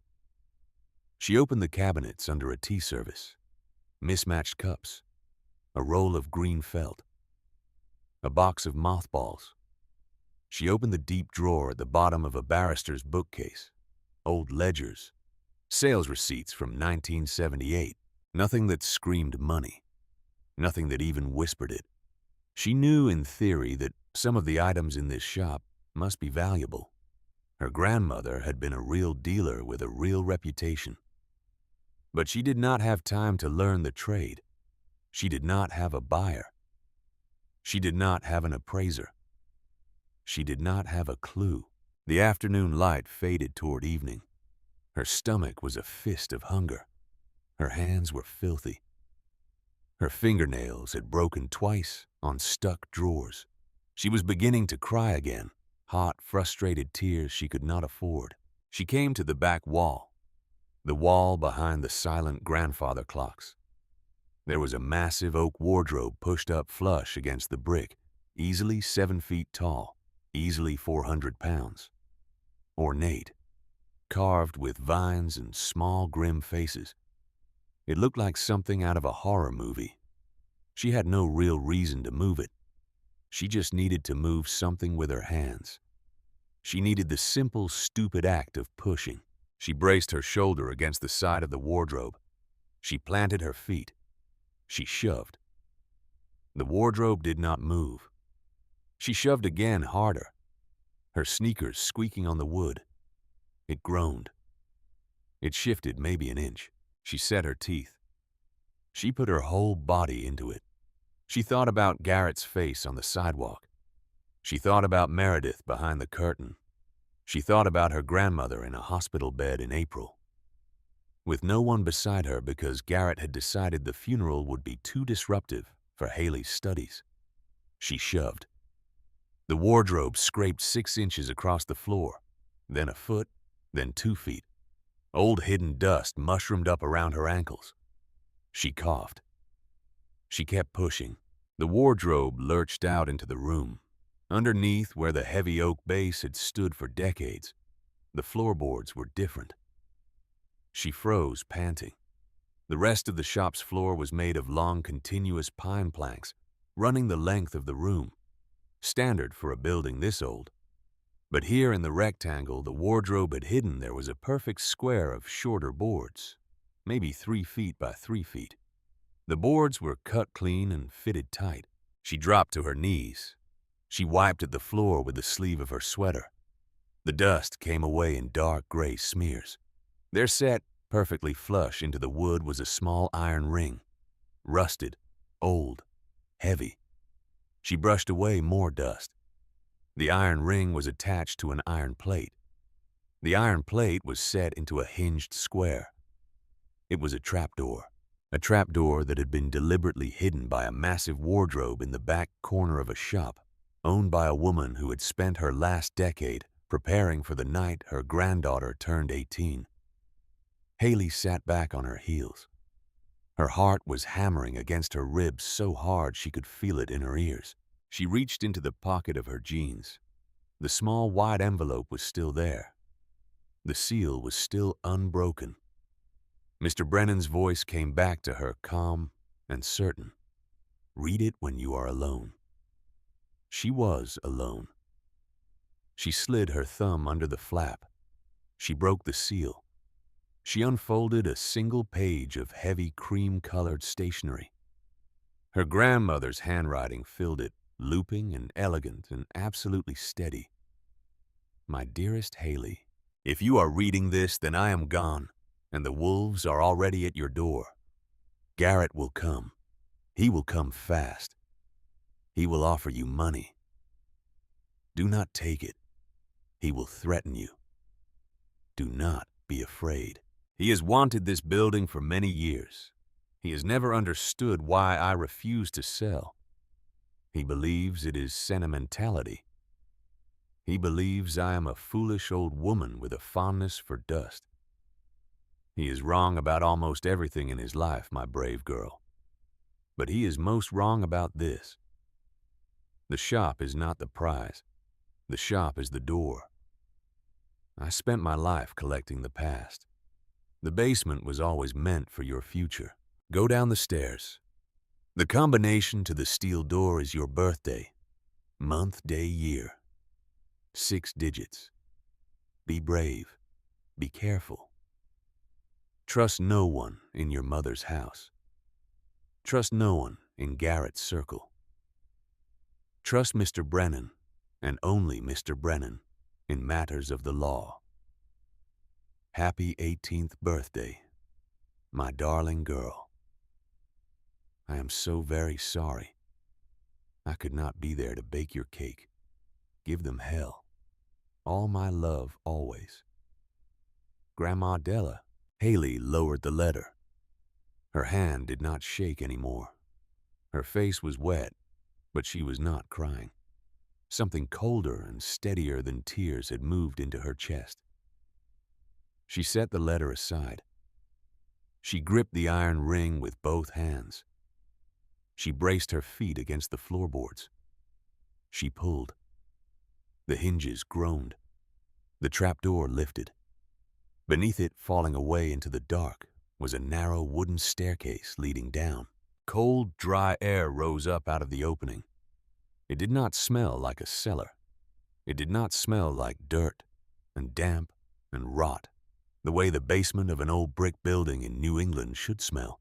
She opened the cabinets under a tea service, mismatched cups, a roll of green felt, a box of mothballs. She opened the deep drawer at the bottom of a barrister's bookcase, old ledgers, sales receipts from 1978, nothing that screamed money, nothing that even whispered it. She knew in theory that some of the items in this shop must be valuable. Her grandmother had been a real dealer with a real reputation. But she did not have time to learn the trade. She did not have a buyer. She did not have an appraiser. She did not have a clue. The afternoon light faded toward evening. Her stomach was a fist of hunger. Her hands were filthy. Her fingernails had broken twice on stuck drawers. She was beginning to cry again, hot, frustrated tears she could not afford. She came to the back wall, the wall behind the silent grandfather clocks. There was a massive oak wardrobe pushed up flush against the brick. easily 7 feet tall, easily 400 pounds. Ornate, carved with vines and small grim faces. It looked like something out of a horror movie. She had no real reason to move it. She just needed to move something with her hands. She needed the simple, stupid act of pushing. She braced her shoulder against the side of the wardrobe. She planted her feet. She shoved. The wardrobe did not move. She shoved again, harder, her sneakers squeaking on the wood. It groaned. It shifted maybe an inch. She set her teeth. She put her whole body into it. She thought about Garrett's face on the sidewalk. She thought about Meredith behind the curtain. She thought about her grandmother in a hospital bed in April, with no one beside her because Garrett had decided the funeral would be too disruptive for Haley's studies. She shoved. The wardrobe scraped 6 inches across the floor, then a foot, then 2 feet. Old hidden dust mushroomed up around her ankles. She coughed. She kept pushing. The wardrobe lurched out into the room. Underneath, where the heavy oak base had stood for decades, the floorboards were different. She froze, panting. The rest of the shop's floor was made of long, continuous pine planks running the length of the room, standard for a building this old. But here in the rectangle the wardrobe had hidden there was a perfect square of shorter boards, maybe 3 feet by 3 feet. The boards were cut clean and fitted tight. She dropped to her knees. She wiped at the floor with the sleeve of her sweater. The dust came away in dark gray smears. There set, perfectly flush into the wood, was a small iron ring. Rusted, old, heavy. She brushed away more dust. The iron ring was attached to an iron plate. The iron plate was set into a hinged square. It was a trapdoor that had been deliberately hidden by a massive wardrobe in the back corner of a shop owned by a woman who had spent her last decade preparing for the night her granddaughter turned 18. Haley sat back on her heels. Her heart was hammering against her ribs so hard she could feel it in her ears. She reached into the pocket of her jeans. The small white envelope was still there. The seal was still unbroken. Mr. Brennan's voice came back to her, calm and certain. "Read it when you are alone." She was alone. She slid her thumb under the flap. She broke the seal. She unfolded a single page of heavy cream-colored stationery. Her grandmother's handwriting filled it, looping and elegant and absolutely steady. "My dearest Haley, if you are reading this, then I am gone, and the wolves are already at your door. Garrett will come. He will come fast. He will offer you money. Do not take it. He will threaten you. Do not be afraid. He has wanted this building for many years. He has never understood why I refuse to sell. He believes it is sentimentality. He believes I am a foolish old woman with a fondness for dust. He is wrong about almost everything in his life, my brave girl. But he is most wrong about this. The shop is not the prize. The shop is the door. I spent my life collecting the past. The basement was always meant for your future. Go down the stairs. The combination to the steel door is your birthday, month, day, year. 6 digits. Be brave. Be careful. Trust no one in your mother's house. Trust no one in Garrett's circle. Trust Mr. Brennan, and only Mr. Brennan, in matters of the law. Happy 18th birthday, my darling girl. I am so very sorry. I could not be there to bake your cake. Give them hell. All my love always. Grandma Della. Haley lowered the letter. Her hand did not shake anymore. Her face was wet, but she was not crying. Something colder and steadier than tears had moved into her chest. She set the letter aside. She gripped the iron ring with both hands. She braced her feet against the floorboards. She pulled. The hinges groaned. The trapdoor lifted. Beneath it, falling away into the dark, was a narrow wooden staircase leading down. Cold, dry air rose up out of the opening. It did not smell like a cellar. It did not smell like dirt and damp and rot, the way the basement of an old brick building in New England should smell.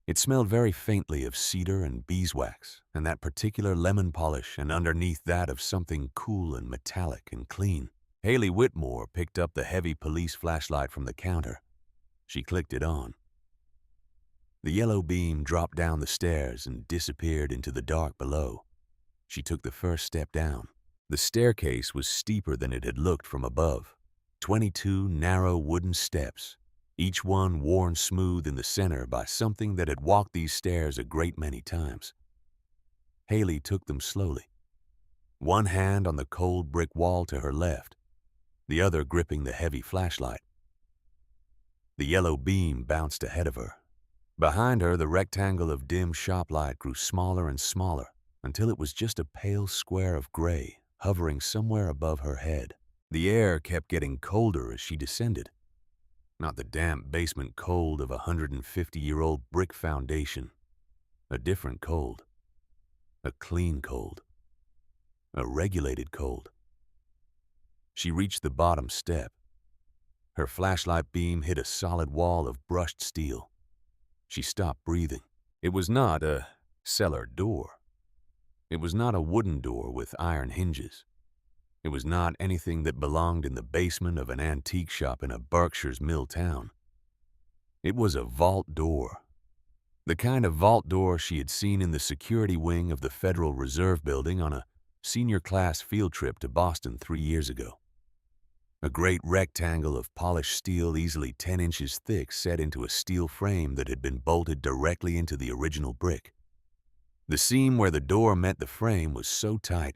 It smelled very faintly of cedar and beeswax and that particular lemon polish, and underneath that of something cool and metallic and clean. Haley Whitmore picked up the heavy police flashlight from the counter. She clicked it on. The yellow beam dropped down the stairs and disappeared into the dark below. She took the first step down. The staircase was steeper than it had looked from above. 22 narrow wooden steps, each one worn smooth in the center by something that had walked these stairs a great many times. Haley took them slowly, one hand on the cold brick wall to her left, the other gripping the heavy flashlight. The yellow beam bounced ahead of her. Behind her, the rectangle of dim shop light grew smaller and smaller until it was just a pale square of gray hovering somewhere above her head. The air kept getting colder as she descended. Not the damp basement cold of a 150-year-old brick foundation. A different cold. A clean cold. A regulated cold. She reached the bottom step. Her flashlight beam hit a solid wall of brushed steel. She stopped breathing. It was not a cellar door. It was not a wooden door with iron hinges. It was not anything that belonged in the basement of an antique shop in a Berkshire's mill town. It was a vault door. The kind of vault door she had seen in the security wing of the Federal Reserve Building on a senior class field trip to Boston 3 years ago. A great rectangle of polished steel easily 10 inches thick set into a steel frame that had been bolted directly into the original brick. The seam where the door met the frame was so tight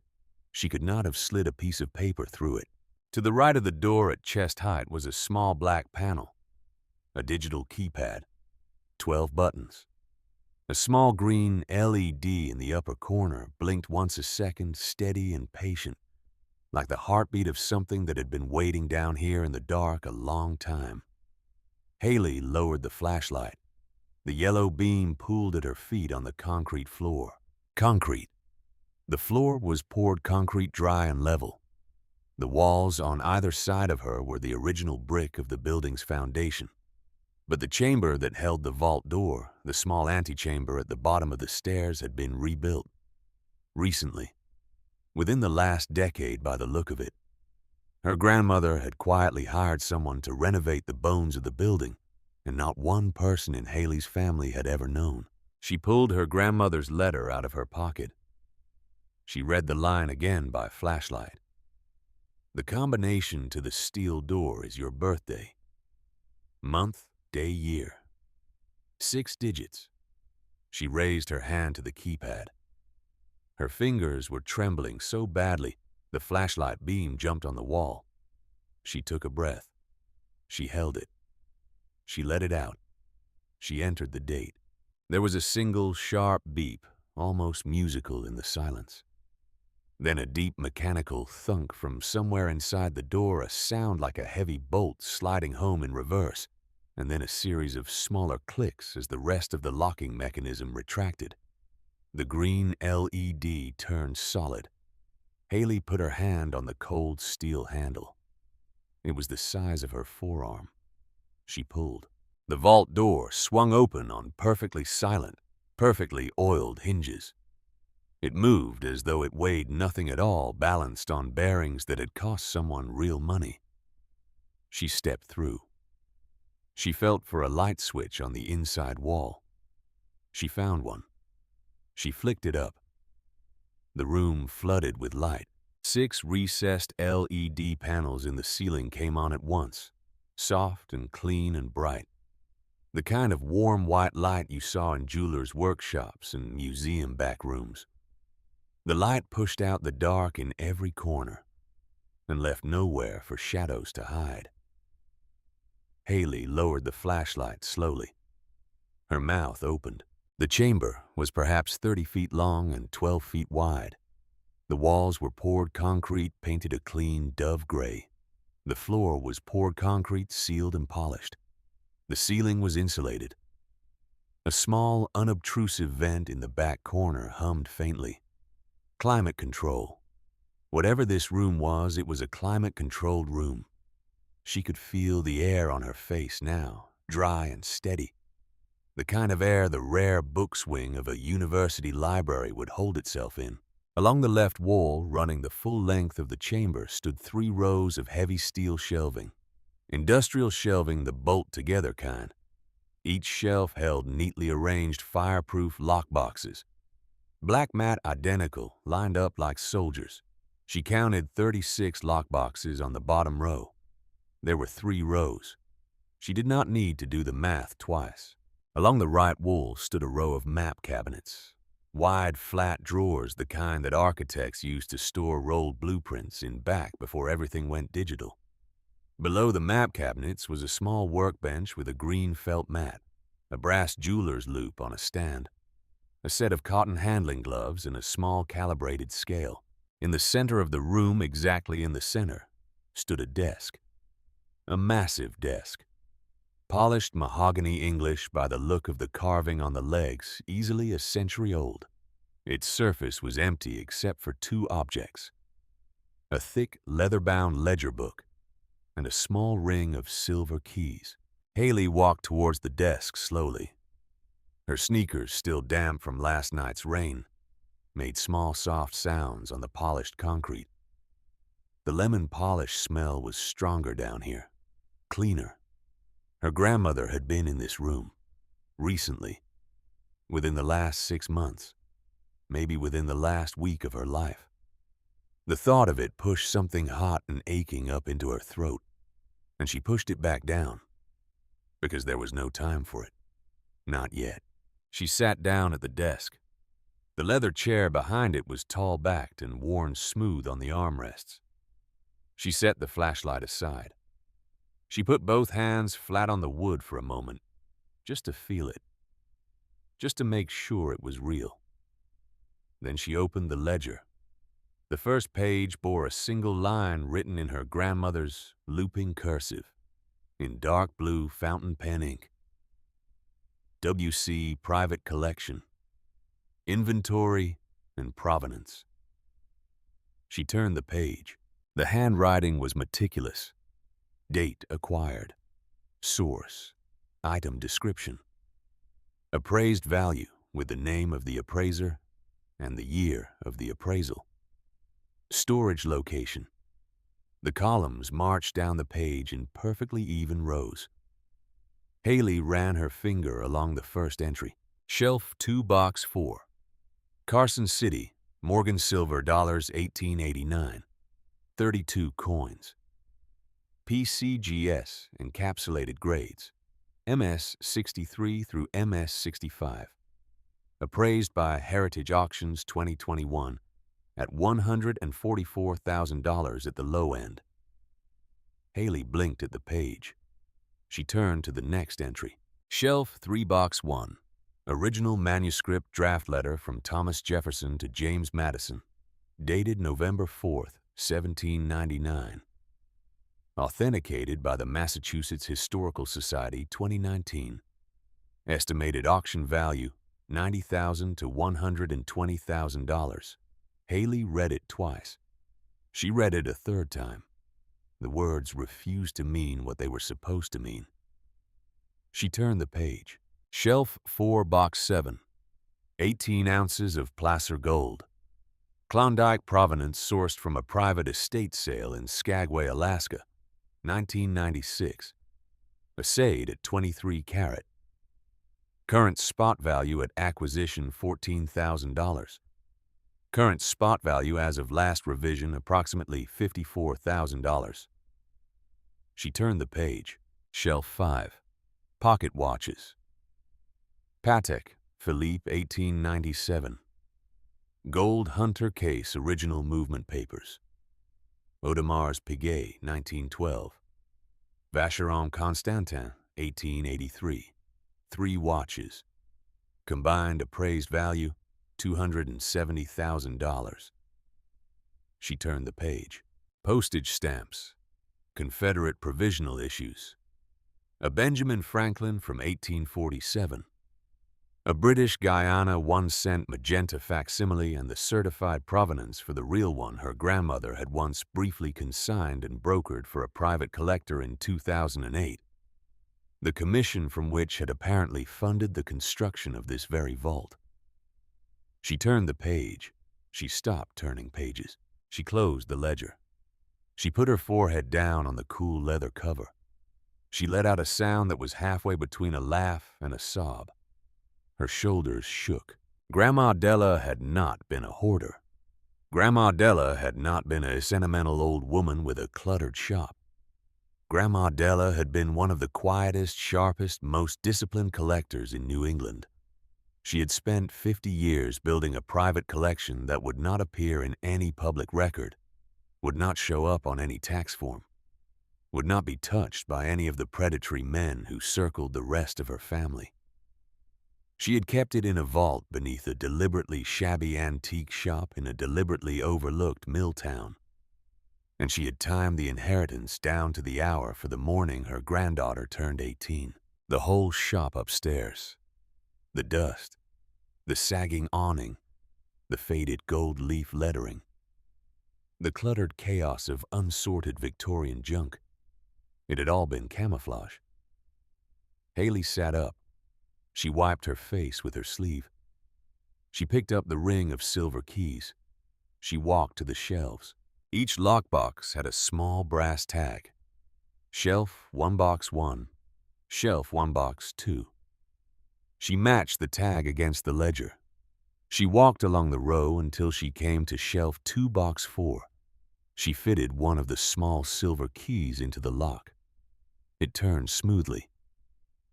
she could not have slid a piece of paper through it. To the right of the door at chest height was a small black panel, a digital keypad, 12 buttons. A small green LED in the upper corner blinked once a second, steady and patient, like the heartbeat of something that had been waiting down here in the dark a long time. Haley lowered the flashlight. The yellow beam pooled at her feet on the concrete floor. Concrete. The floor was poured concrete, dry and level. The walls on either side of her were the original brick of the building's foundation. But the chamber that held the vault door, the small antechamber at the bottom of the stairs, had been rebuilt. Recently. Within the last decade by the look of it. Her grandmother had quietly hired someone to renovate the bones of the building, and not one person in Haley's family had ever known. She pulled her grandmother's letter out of her pocket. She read the line again by flashlight. The combination to the steel door is your birthday. Month, day, year. 6 digits. She raised her hand to the keypad. Her fingers were trembling so badly, the flashlight beam jumped on the wall. She took a breath. She held it. She let it out. She entered the date. There was a single sharp beep, almost musical in the silence. Then a deep mechanical thunk from somewhere inside the door, a sound like a heavy bolt sliding home in reverse, and then a series of smaller clicks as the rest of the locking mechanism retracted. The green LED turned solid. Haley put her hand on the cold steel handle. It was the size of her forearm. She pulled. The vault door swung open on perfectly silent, perfectly oiled hinges. It moved as though it weighed nothing at all, balanced on bearings that had cost someone real money. She stepped through. She felt for a light switch on the inside wall. She found one. She flicked it up. The room flooded with light. 6 recessed LED panels in the ceiling came on at once, soft and clean and bright. The kind of warm white light you saw in jewelers' workshops and museum back rooms. The light pushed out the dark in every corner and left nowhere for shadows to hide. Haley lowered the flashlight slowly. Her mouth opened. The chamber was perhaps 30 feet long and 12 feet wide. The walls were poured concrete painted a clean dove gray. The floor was poured concrete sealed and polished. The ceiling was insulated. A small, unobtrusive vent in the back corner hummed faintly. Climate control. Whatever this room was, it was a climate-controlled room. She could feel the air on her face now, dry and steady. The kind of air the rare book swing of a university library would hold itself in. Along the left wall, running the full length of the chamber, stood 3 rows of heavy steel shelving. Industrial shelving, the bolt-together kind. Each shelf held neatly arranged fireproof lockboxes. Black mat identical, lined up like soldiers. She counted 36 lockboxes on the bottom row. There were 3 rows. She did not need to do the math twice. Along the right wall stood a row of map cabinets. Wide, flat drawers, the kind that architects used to store rolled blueprints in back before everything went digital. Below the map cabinets was a small workbench with a green felt mat, a brass jeweler's loop on a stand, a set of cotton handling gloves, and a small calibrated scale. In the center of the room, exactly in the center, stood a desk. A massive desk. Polished mahogany English by the look of the carving on the legs, easily a century old. Its surface was empty except for 2 objects: a thick, leather-bound ledger book and a small ring of silver keys. Haley walked towards the desk slowly. Her sneakers, still damp from last night's rain, made small, soft sounds on the polished concrete. The lemon polish smell was stronger down here, cleaner. Her grandmother had been in this room, recently, within the last 6 months, maybe within the last week of her life. The thought of it pushed something hot and aching up into her throat, and she pushed it back down, because there was no time for it. Not yet. She sat down at the desk. The leather chair behind it was tall-backed and worn smooth on the armrests. She set the flashlight aside. She put both hands flat on the wood for a moment, just to feel it, just to make sure it was real. Then she opened the ledger. The first page bore a single line written in her grandmother's looping cursive, in dark blue fountain pen ink. W.C. Private Collection. Inventory and Provenance. She turned the page. The handwriting was meticulous. Date acquired. Source. Item description. Appraised value with the name of the appraiser and the year of the appraisal. Storage location. The columns marched down the page in perfectly even rows. Haley ran her finger along the first entry. Shelf 2, Box 4. Carson City, Morgan Silver, $1889. 32 coins. PCGS encapsulated grades. MS 63 through MS 65. Appraised by Heritage Auctions 2021 at $144,000 at the low end. Haley blinked at the page. She turned to the next entry. Shelf 3, Box 1. Original manuscript draft letter from Thomas Jefferson to James Madison. Dated November 4th, 1799. Authenticated by the Massachusetts Historical Society 2019. Estimated auction value $90,000 to $120,000. Haley read it twice. She read it a third time. The words refused to mean what they were supposed to mean. She turned the page. Shelf 4, Box 7. 18 ounces of placer gold. Klondike provenance sourced from a private estate sale in Skagway, Alaska, 1996. Assayed at 23 carat. Current spot value at acquisition $14,000. Current spot value as of last revision approximately $54,000. She turned the page. Shelf 5. Pocket watches. Patek Philippe 1897. Gold Hunter case original movement papers. Audemars Piguet 1912. Vacheron Constantin 1883. 3 watches. Combined appraised value $270,000. She turned the page. Postage stamps. Confederate provisional issues. A Benjamin Franklin from 1847. A British Guiana 1-cent magenta facsimile and the certified provenance for the real one her grandmother had once briefly consigned and brokered for a private collector in 2008. The commission from which had apparently funded the construction of this very vault. She turned the page. She stopped turning pages. She closed the ledger. She put her forehead down on the cool leather cover. She let out a sound that was halfway between a laugh and a sob. Her shoulders shook. Grandma Della had not been a hoarder. Grandma Della had not been a sentimental old woman with a cluttered shop. Grandma Della had been one of the quietest, sharpest, most disciplined collectors in New England. She had spent 50 years building a private collection that would not appear in any public record, would not show up on any tax form, would not be touched by any of the predatory men who circled the rest of her family. She had kept it in a vault beneath a deliberately shabby antique shop in a deliberately overlooked mill town. And she had timed the inheritance down to the hour for the morning her granddaughter turned 18. The whole shop upstairs. The dust. The sagging awning. The faded gold leaf lettering. The cluttered chaos of unsorted Victorian junk. It had all been camouflage. Haley sat up. She wiped her face with her sleeve. She picked up the ring of silver keys. She walked to the shelves. Each lockbox had a small brass tag. Shelf 1 box 1, shelf 1 box 2. She matched the tag against the ledger. She walked along the row until she came to shelf 2 box 4. She fitted one of the small silver keys into the lock. It turned smoothly.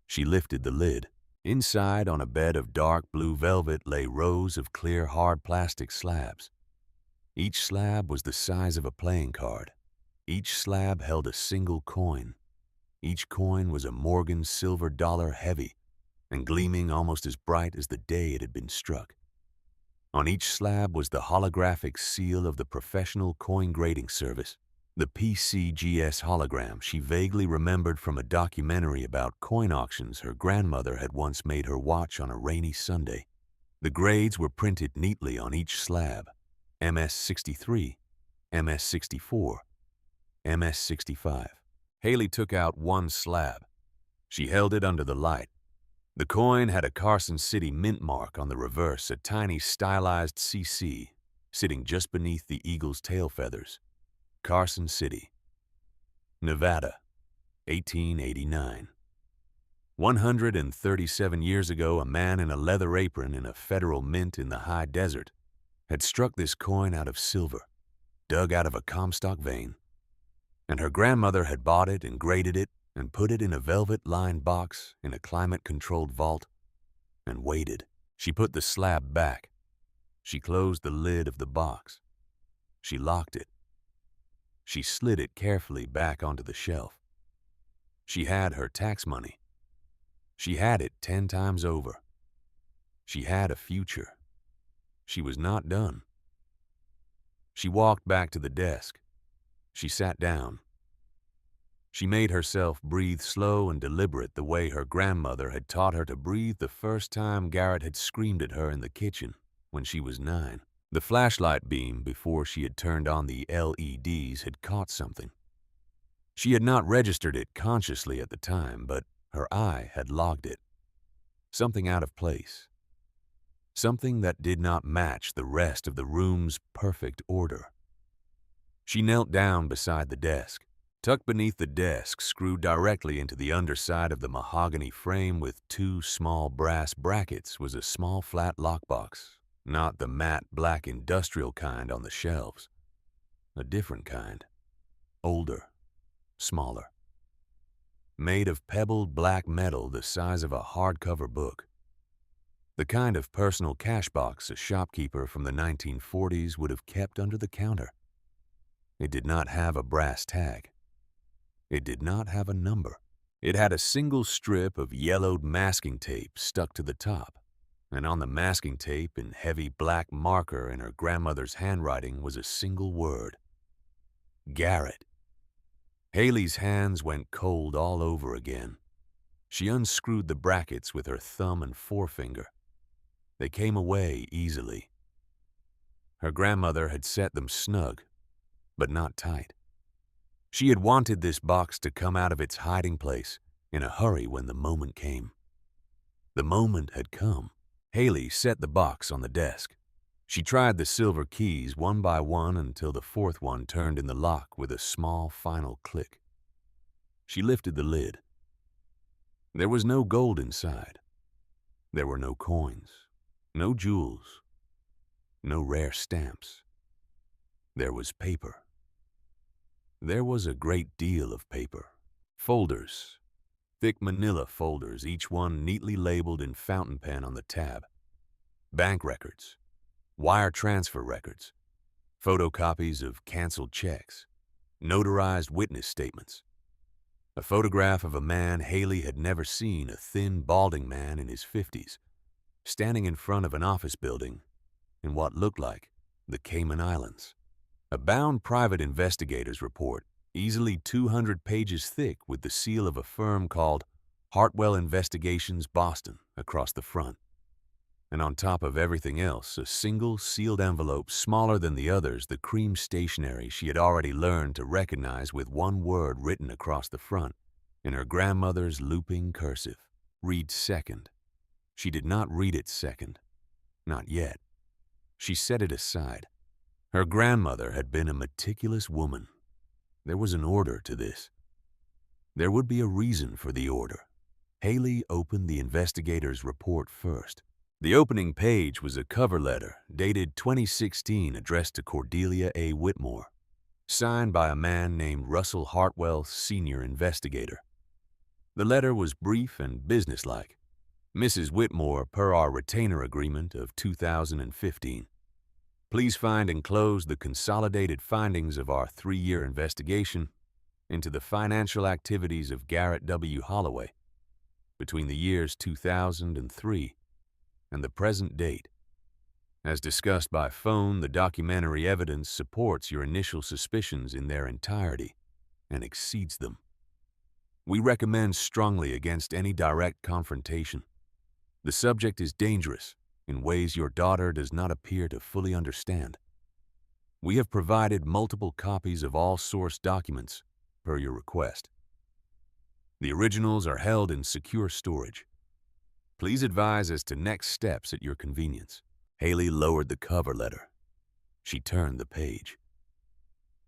She lifted the lid. Inside, on a bed of dark blue velvet, lay rows of clear, hard plastic slabs. Each slab was the size of a playing card. Each slab held a single coin. Each coin was a Morgan silver dollar heavy and gleaming almost as bright as the day it had been struck. On each slab was the holographic seal of the Professional Coin Grading Service, the PCGS hologram she vaguely remembered from a documentary about coin auctions her grandmother had once made her watch on a rainy Sunday. The grades were printed neatly on each slab: MS-63, MS-64, MS-65. Haley took out one slab. She held it under the light. The coin had a Carson City mint mark on the reverse, a tiny stylized CC sitting just beneath the eagle's tail feathers. Carson City, Nevada, 1889. 137 years ago, a man in a leather apron in a federal mint in the high desert had struck this coin out of silver, dug out of a Comstock vein, and her grandmother had bought it and graded it and put it in a velvet-lined box in a climate-controlled vault and waited. She put the slab back. She closed the lid of the box. She locked it. She slid it carefully back onto the shelf. She had her tax money. She had it 10 times over. She had a future. She was not done. She walked back to the desk. She sat down. She made herself breathe slow and deliberate the way her grandmother had taught her to breathe the first time Garrett had screamed at her in the kitchen when she was 9. The flashlight beam before she had turned on the LEDs had caught something. She had not registered it consciously at the time, but her eye had logged it. Something out of place. Something that did not match the rest of the room's perfect order. She knelt down beside the desk. Tucked beneath the desk, screwed directly into the underside of the mahogany frame with 2 small brass brackets, was a small flat lockbox. Not the matte black industrial kind on the shelves. A different kind. Older. Smaller. Made of pebbled black metal the size of a hardcover book. The kind of personal cash box a shopkeeper from the 1940s would have kept under the counter. It did not have a brass tag. It did not have a number. It had a single strip of yellowed masking tape stuck to the top. and on the masking tape in heavy black marker in her grandmother's handwriting was a single word: Garrett. Haley's hands went cold all over again. She unscrewed the brackets with her thumb and forefinger. They came away easily. Her grandmother had set them snug, but not tight. She had wanted this box to come out of its hiding place in a hurry when the moment came. The moment had come. Haley set the box on the desk. She tried the silver keys one by one until the fourth one turned in the lock with a small final click. She lifted the lid. There was no gold inside. There were no coins, no jewels, no rare stamps. There was paper. There was a great deal of paper. Folders, thick manila folders, each one neatly labeled in fountain pen on the tab. Bank records, wire transfer records, photocopies of canceled checks, notarized witness statements. A photograph of a man Haley had never seen, a thin, balding man in his 50s, standing in front of an office building in what looked like the Cayman Islands. A bound private investigator's report, easily 200 pages thick, with the seal of a firm called Hartwell Investigations, Boston, across the front. And on top of everything else, a single sealed envelope smaller than the others, the cream stationery she had already learned to recognize, with one word written across the front in her grandmother's looping cursive: read second. She did not read it second. Not yet. She set it aside. Her grandmother had been a meticulous woman. There was an order to this. There would be a reason for the order. Haley opened the investigator's report first. The opening page was a cover letter dated 2016, addressed to Cordelia A. Whitmore, signed by a man named Russell Hartwell, senior investigator. The letter was brief and businesslike. Mrs. Whitmore, per our retainer agreement of 2015. Please find enclosed the consolidated findings of our 3-year investigation into the financial activities of Garrett W. Holloway between the years 2003 and the present date. As discussed by phone, the documentary evidence supports your initial suspicions in their entirety and exceeds them. We recommend strongly against any direct confrontation. The subject is dangerous in ways your daughter does not appear to fully understand. We have provided multiple copies of all source documents per your request. The originals are held in secure storage. Please advise as to next steps at your convenience. Haley lowered the cover letter. She turned the page.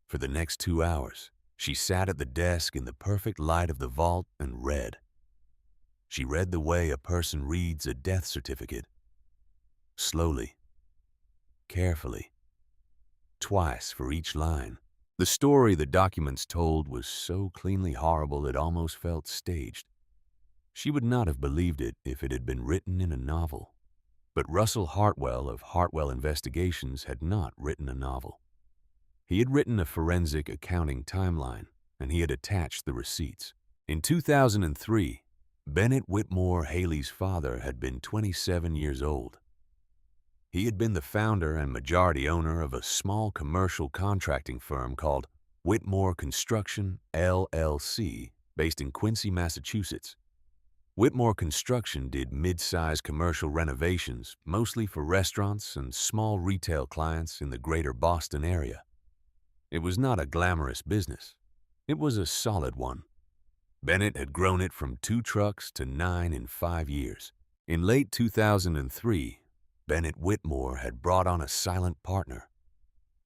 For the next 2 hours, she sat at the desk in the perfect light of the vault and read. She read the way a person reads a death certificate. Slowly, carefully, twice for each line. The story the documents told was so cleanly horrible it almost felt staged. She would not have believed it if it had been written in a novel. But Russell Hartwell of Hartwell Investigations had not written a novel. He had written a forensic accounting timeline, and he had attached the receipts. In 2003, Bennett Whitmore, Haley's father, had been 27 years old. He had been the founder and majority owner of a small commercial contracting firm called Whitmore Construction, LLC, based in Quincy, Massachusetts. Whitmore Construction did mid-size commercial renovations, mostly for restaurants and small retail clients in the greater Boston area. It was not a glamorous business. It was a solid one. Bennett had grown it from 2 trucks to 9 in 5 years. In late 2003, Bennett Whitmore had brought on a silent partner,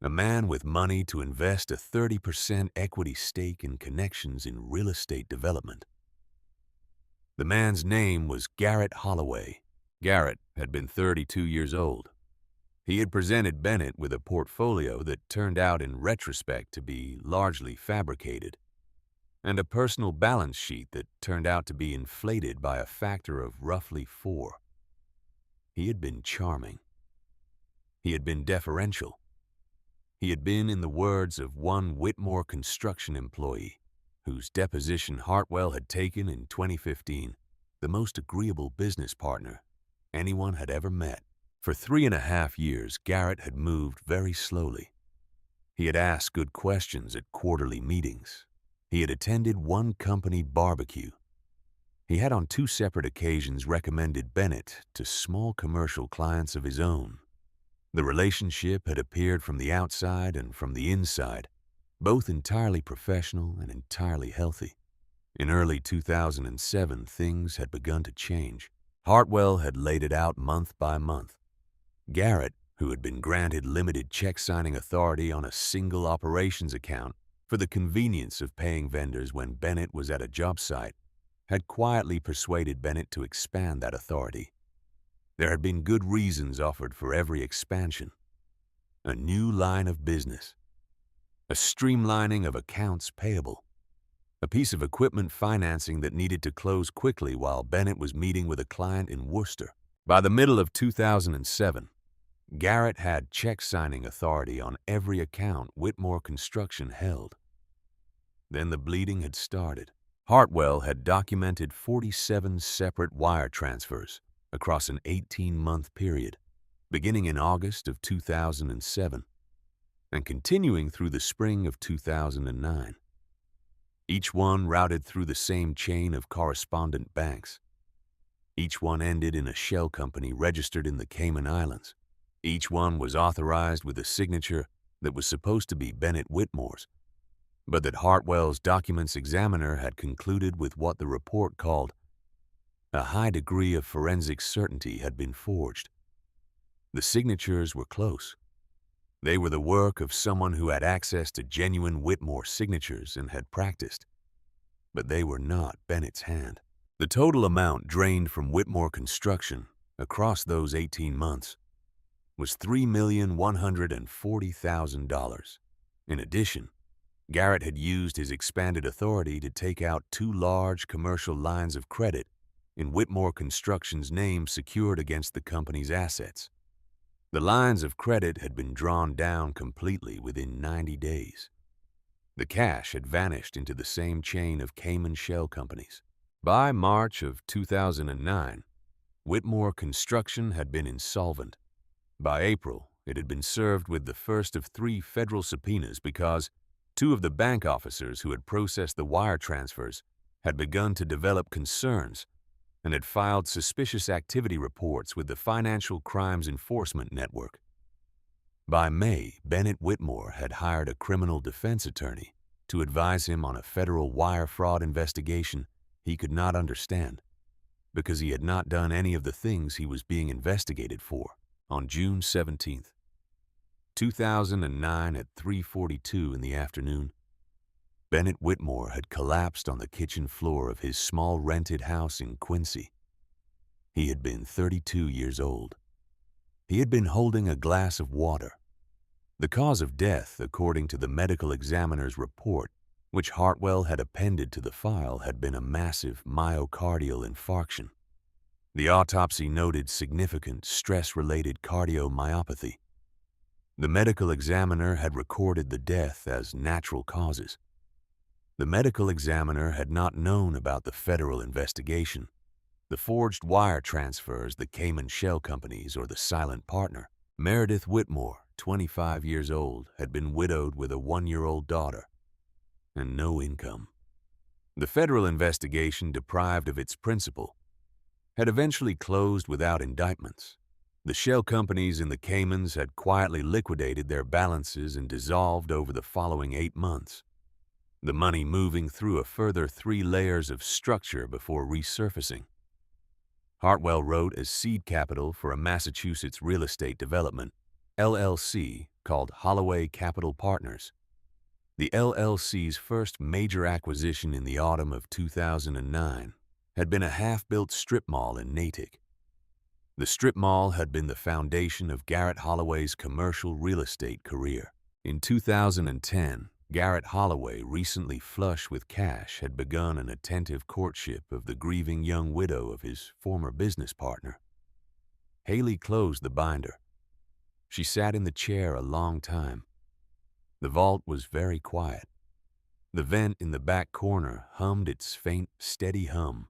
a man with money to invest a 30% equity stake in connections in real estate development. The man's name was Garrett Holloway. Garrett had been 32 years old. He had presented Bennett with a portfolio that turned out in retrospect to be largely fabricated, and a personal balance sheet that turned out to be inflated by a factor of roughly 4. He had been charming. He had been deferential. He had been, in the words of one Whitmore Construction employee, whose deposition Hartwell had taken in 2015, the most agreeable business partner anyone had ever met. For 3.5 years, Garrett had moved very slowly. He had asked good questions at quarterly meetings. He had attended one company barbecue. He had on 2 separate occasions recommended Bennett to small commercial clients of his own. The relationship had appeared from the outside and from the inside, both entirely professional and entirely healthy. In early 2007, things had begun to change. Hartwell had laid it out month by month. Garrett, who had been granted limited check-signing authority on a single operations account for the convenience of paying vendors when Bennett was at a job site, had quietly persuaded Bennett to expand that authority. There had been good reasons offered for every expansion. A new line of business, a streamlining of accounts payable, a piece of equipment financing that needed to close quickly while Bennett was meeting with a client in Worcester. By the middle of 2007, Garrett had check-signing authority on every account Whitmore Construction held. Then the bleeding had started. Hartwell had documented 47 separate wire transfers across an 18-month period, beginning in August of 2007 and continuing through the spring of 2009. Each one routed through the same chain of correspondent banks. Each one ended in a shell company registered in the Cayman Islands. Each one was authorized with a signature that was supposed to be Bennett Whitmore's, but that Hartwell's documents examiner had concluded with what the report called a high degree of forensic certainty had been forged. The signatures were close. They were the work of someone who had access to genuine Whitmore signatures and had practiced, but they were not Bennett's hand. The total amount drained from Whitmore Construction across those 18 months was $3,140,000. In addition, Garrett had used his expanded authority to take out 2 large commercial lines of credit in Whitmore Construction's name secured against the company's assets. The lines of credit had been drawn down completely within 90 days. The cash had vanished into the same chain of Cayman shell companies. By March of 2009, Whitmore Construction had been insolvent. By April, it had been served with the first of 3 federal subpoenas because 2 of the bank officers who had processed the wire transfers had begun to develop concerns and had filed suspicious activity reports with the Financial Crimes Enforcement Network. By May, Bennett Whitmore had hired a criminal defense attorney to advise him on a federal wire fraud investigation he could not understand because he had not done any of the things he was being investigated for. On June 17, 2009 at 3:42 in the afternoon, Bennett Whitmore had collapsed on the kitchen floor of his small rented house in Quincy. He had been 32 years old. He had been holding a glass of water. The cause of death, according to the medical examiner's report, which Hartwell had appended to the file, had been a massive myocardial infarction. The autopsy noted significant stress-related cardiomyopathy. The medical examiner had recorded the death as natural causes. The medical examiner had not known about the federal investigation, the forged wire transfers, the Cayman shell companies, or the silent partner. Meredith Whitmore, 25 years old, had been widowed with a 1-year-old daughter and no income. The federal investigation, deprived of its principal, had eventually closed without indictments. The shell companies in the Caymans had quietly liquidated their balances and dissolved over the following 8 months, the money moving through a further 3 layers of structure before resurfacing. Hartwell wrote as seed capital for a Massachusetts real estate development, LLC, called Holloway Capital Partners. The LLC's first major acquisition in the autumn of 2009 had been a half-built strip mall in Natick. The strip mall had been the foundation of Garrett Holloway's commercial real estate career. In 2010, Garrett Holloway, recently flush with cash, had begun an attentive courtship of the grieving young widow of his former business partner. Haley closed the binder. She sat in the chair a long time. The vault was very quiet. The vent in the back corner hummed its faint, steady hum.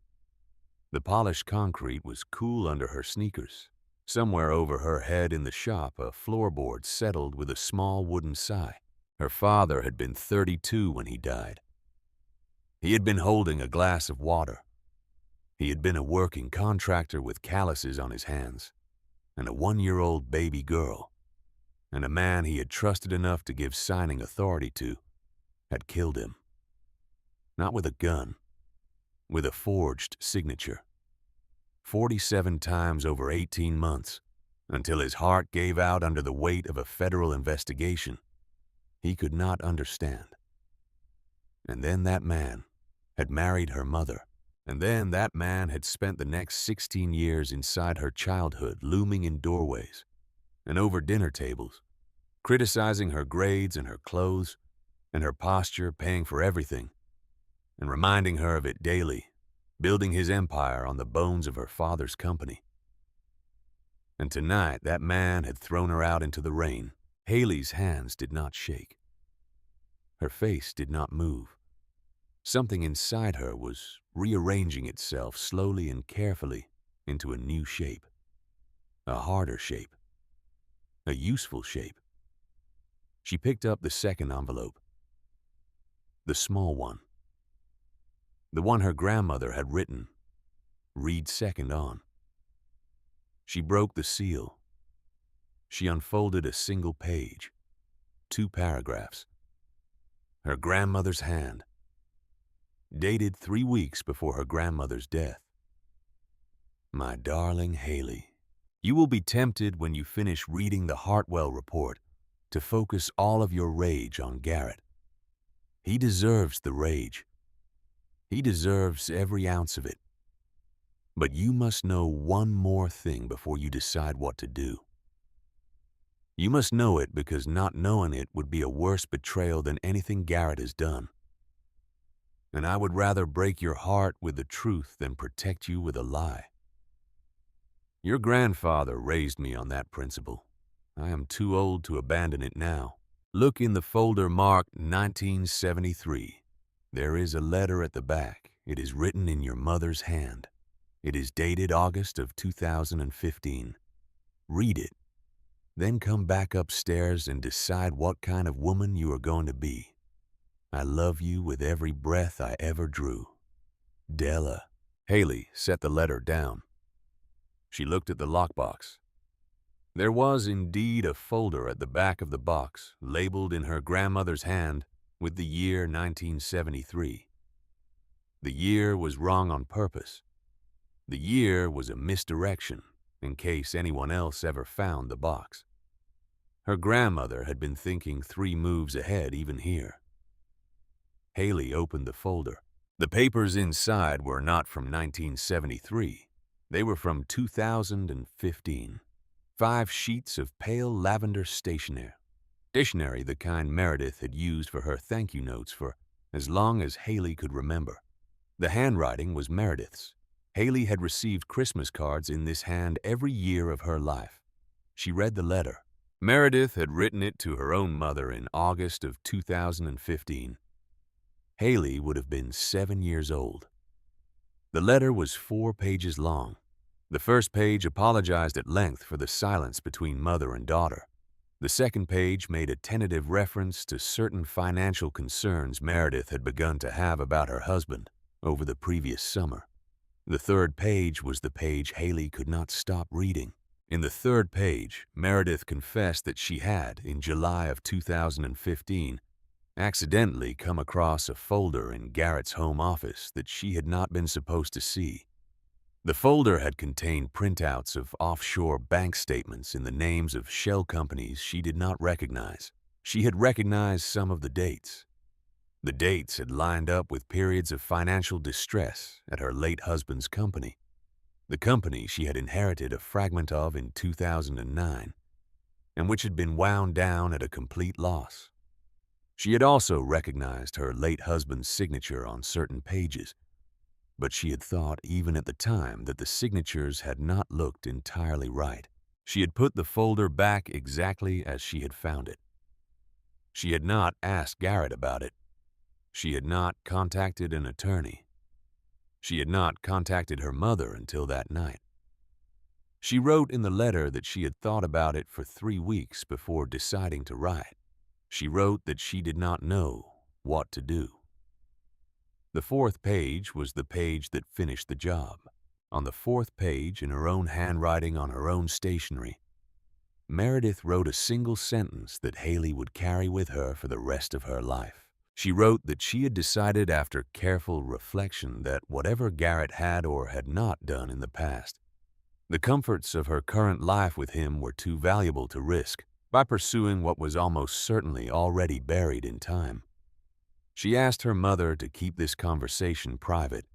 The polished concrete was cool under her sneakers. Somewhere over her head in the shop, a floorboard settled with a small wooden sigh. Her father had been 32 when he died. He had been holding a glass of water. He had been a working contractor with calluses on his hands, and a 1-year-old baby girl, and a man he had trusted enough to give signing authority to had killed him. Not with a gun, with a forged signature. 47 times over 18 months, until his heart gave out under the weight of a federal investigation he could not understand. And then that man had married her mother, and then that man had spent the next 16 years inside her childhood, looming in doorways and over dinner tables, criticizing her grades and her clothes and her posture, paying for everything, and reminding her of it daily, building his empire on the bones of her father's company. And tonight that man had thrown her out into the rain. Haley's hands did not shake. Her face did not move. Something inside her was rearranging itself slowly and carefully into a new shape. A harder shape. A useful shape. She picked up the second envelope. The small one. The one her grandmother had written, "Read second" on. She broke the seal. She unfolded a single page, 2 paragraphs. Her grandmother's hand, dated 3 weeks before her grandmother's death. My darling Haley, you will be tempted when you finish reading the Hartwell report to focus all of your rage on Garrett. He deserves the rage. He deserves every ounce of it. But you must know one more thing before you decide what to do. You must know it because not knowing it would be a worse betrayal than anything Garrett has done. And I would rather break your heart with the truth than protect you with a lie. Your grandfather raised me on that principle. I am too old to abandon it now. Look in the folder marked 1973. There is a letter at the back. It is written in your mother's hand. It is dated August of 2015. Read it. Then come back upstairs and decide what kind of woman you are going to be. I love you with every breath I ever drew. Della. Haley set the letter down. She looked at the lockbox. There was indeed a folder at the back of the box, labeled in her grandmother's hand with the year 1973. The year was wrong on purpose. The year was a misdirection, in case anyone else ever found the box. Her grandmother had been thinking 3 moves ahead even here. Haley opened the folder. The papers inside were not from 1973. They were from 2015. 5 sheets of pale lavender stationery. Stationery the kind Meredith had used for her thank you notes for as long as Haley could remember. The handwriting was Meredith's. Haley had received Christmas cards in this hand every year of her life. She read the letter. Meredith had written it to her own mother in August of 2015. Haley would have been 7 years old. The letter was 4 pages long. The first page apologized at length for the silence between mother and daughter. The second page made a tentative reference to certain financial concerns Meredith had begun to have about her husband over the previous summer. The third page was the page Haley could not stop reading. In the third page, Meredith confessed that she had, in July of 2015, accidentally come across a folder in Garrett's home office that she had not been supposed to see. The folder had contained printouts of offshore bank statements in the names of shell companies she did not recognize. She had recognized some of the dates. The dates had lined up with periods of financial distress at her late husband's company, the company she had inherited a fragment of in 2009, and which had been wound down at a complete loss. She had also recognized her late husband's signature on certain pages, but she had thought even at the time that the signatures had not looked entirely right. She had put the folder back exactly as she had found it. She had not asked Garrett about it. She had not contacted an attorney. She had not contacted her mother until that night. She wrote in the letter that she had thought about it for 3 weeks before deciding to write. She wrote that she did not know what to do. The fourth page was the page that finished the job. On the fourth page, in her own handwriting on her own stationery, Meredith wrote a single sentence that Haley would carry with her for the rest of her life. She wrote that she had decided after careful reflection that whatever Garrett had or had not done in the past, the comforts of her current life with him were too valuable to risk by pursuing what was almost certainly already buried in time. She asked her mother to keep this conversation private.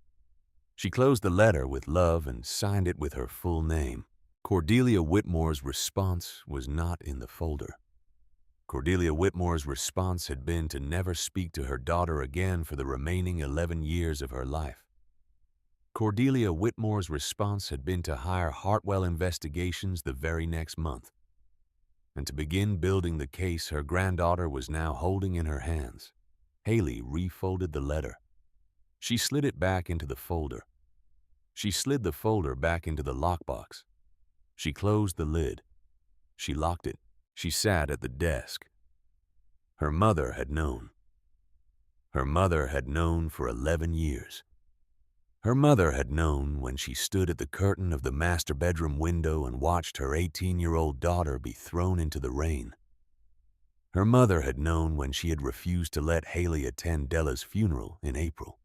She closed the letter with love and signed it with her full name. Cordelia Whitmore's response was not in the folder. Cordelia Whitmore's response had been to never speak to her daughter again for the remaining 11 years of her life. Cordelia Whitmore's response had been to hire Hartwell Investigations the very next month, and to begin building the case her granddaughter was now holding in her hands. Haley refolded the letter. She slid it back into the folder. She slid the folder back into the lockbox. She closed the lid. She locked it. She sat at the desk. Her mother had known. Her mother had known for 11 years. Her mother had known when she stood at the curtain of the master bedroom window and watched her 18-year-old daughter be thrown into the rain. Her mother had known when she had refused to let Haley attend Della's funeral in April.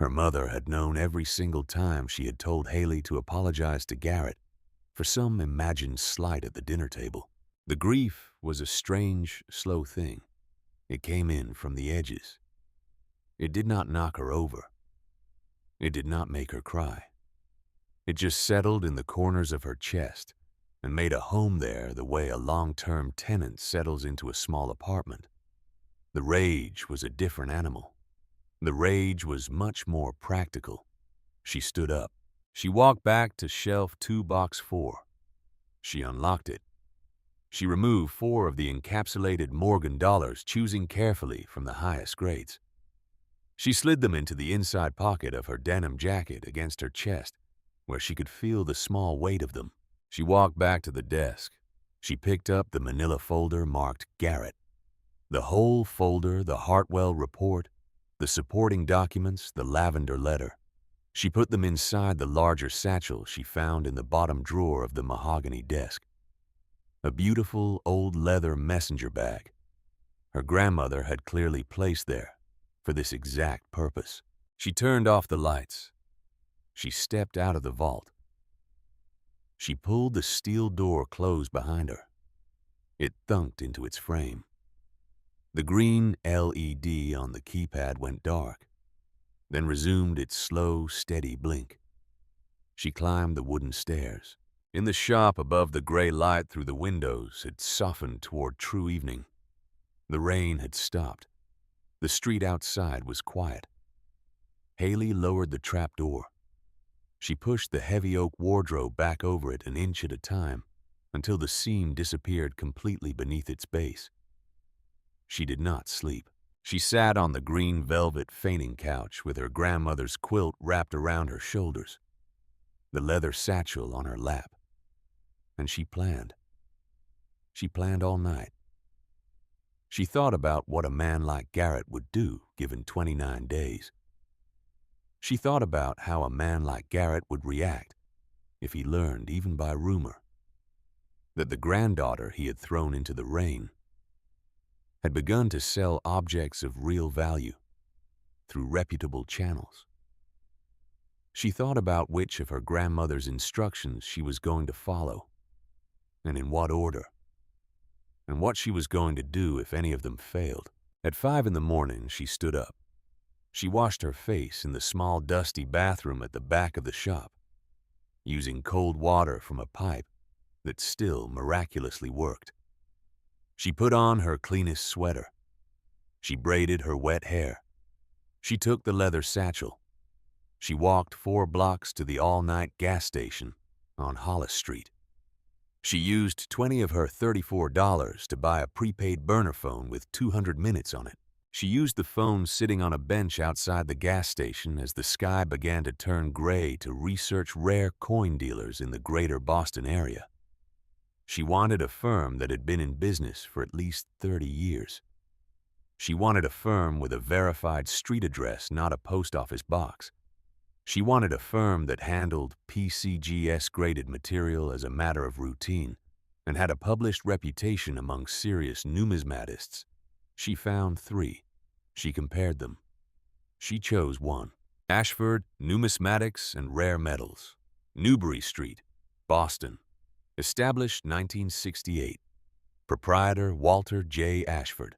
Her mother had known every single time she had told Haley to apologize to Garrett for some imagined slight at the dinner table. The grief was a strange, slow thing. It came in from the edges. It did not knock her over. It did not make her cry. It just settled in the corners of her chest and made a home there the way a long-term tenant settles into a small apartment. The rage was a different animal. The rage was much more practical. She stood up. She walked back to shelf 2, box 4. She unlocked it. She removed 4 of the encapsulated Morgan dollars, choosing carefully from the highest grades. She slid them into the inside pocket of her denim jacket against her chest, where she could feel the small weight of them. She walked back to the desk. She picked up the manila folder marked Garrett. The whole folder, the Hartwell report, the supporting documents, the lavender letter. She put them inside the larger satchel she found in the bottom drawer of the mahogany desk. A beautiful old leather messenger bag. Her grandmother had clearly placed there for this exact purpose. She turned off the lights. She stepped out of the vault. She pulled the steel door closed behind her. It thunked into its frame. The green LED on the keypad went dark, then resumed its slow, steady blink. She climbed the wooden stairs. In the shop above, the gray light through the windows had softened toward true evening. The rain had stopped. The street outside was quiet. Haley lowered the trap door. She pushed the heavy oak wardrobe back over it an inch at a time until the seam disappeared completely beneath its base. She did not sleep. She sat on the green velvet fainting couch with her grandmother's quilt wrapped around her shoulders, the leather satchel on her lap. And she planned. She planned all night. She thought about what a man like Garrett would do given 29 days. She thought about how a man like Garrett would react if he learned, even by rumor, that the granddaughter he had thrown into the rain had begun to sell objects of real value through reputable channels. She thought about which of her grandmother's instructions she was going to follow, and in what order, and what she was going to do if any of them failed. At 5 in the morning, she stood up. She washed her face in the small, dusty bathroom at the back of the shop, using cold water from a pipe that still miraculously worked. She put on her cleanest sweater. She braided her wet hair. She took the leather satchel. She walked 4 blocks to the all-night gas station on Hollis Street. She used 20 of her $34 to buy a prepaid burner phone with 200 minutes on it. She used the phone sitting on a bench outside the gas station as the sky began to turn gray to research rare coin dealers in the greater Boston area. She wanted a firm that had been in business for at least 30 years. She wanted a firm with a verified street address, not a post office box. She wanted a firm that handled PCGS-graded material as a matter of routine and had a published reputation among serious numismatists. She found 3. She compared them. She chose one. Ashford, Numismatics and Rare Metals, Newbury Street, Boston. Established 1968. Proprietor Walter J. Ashford.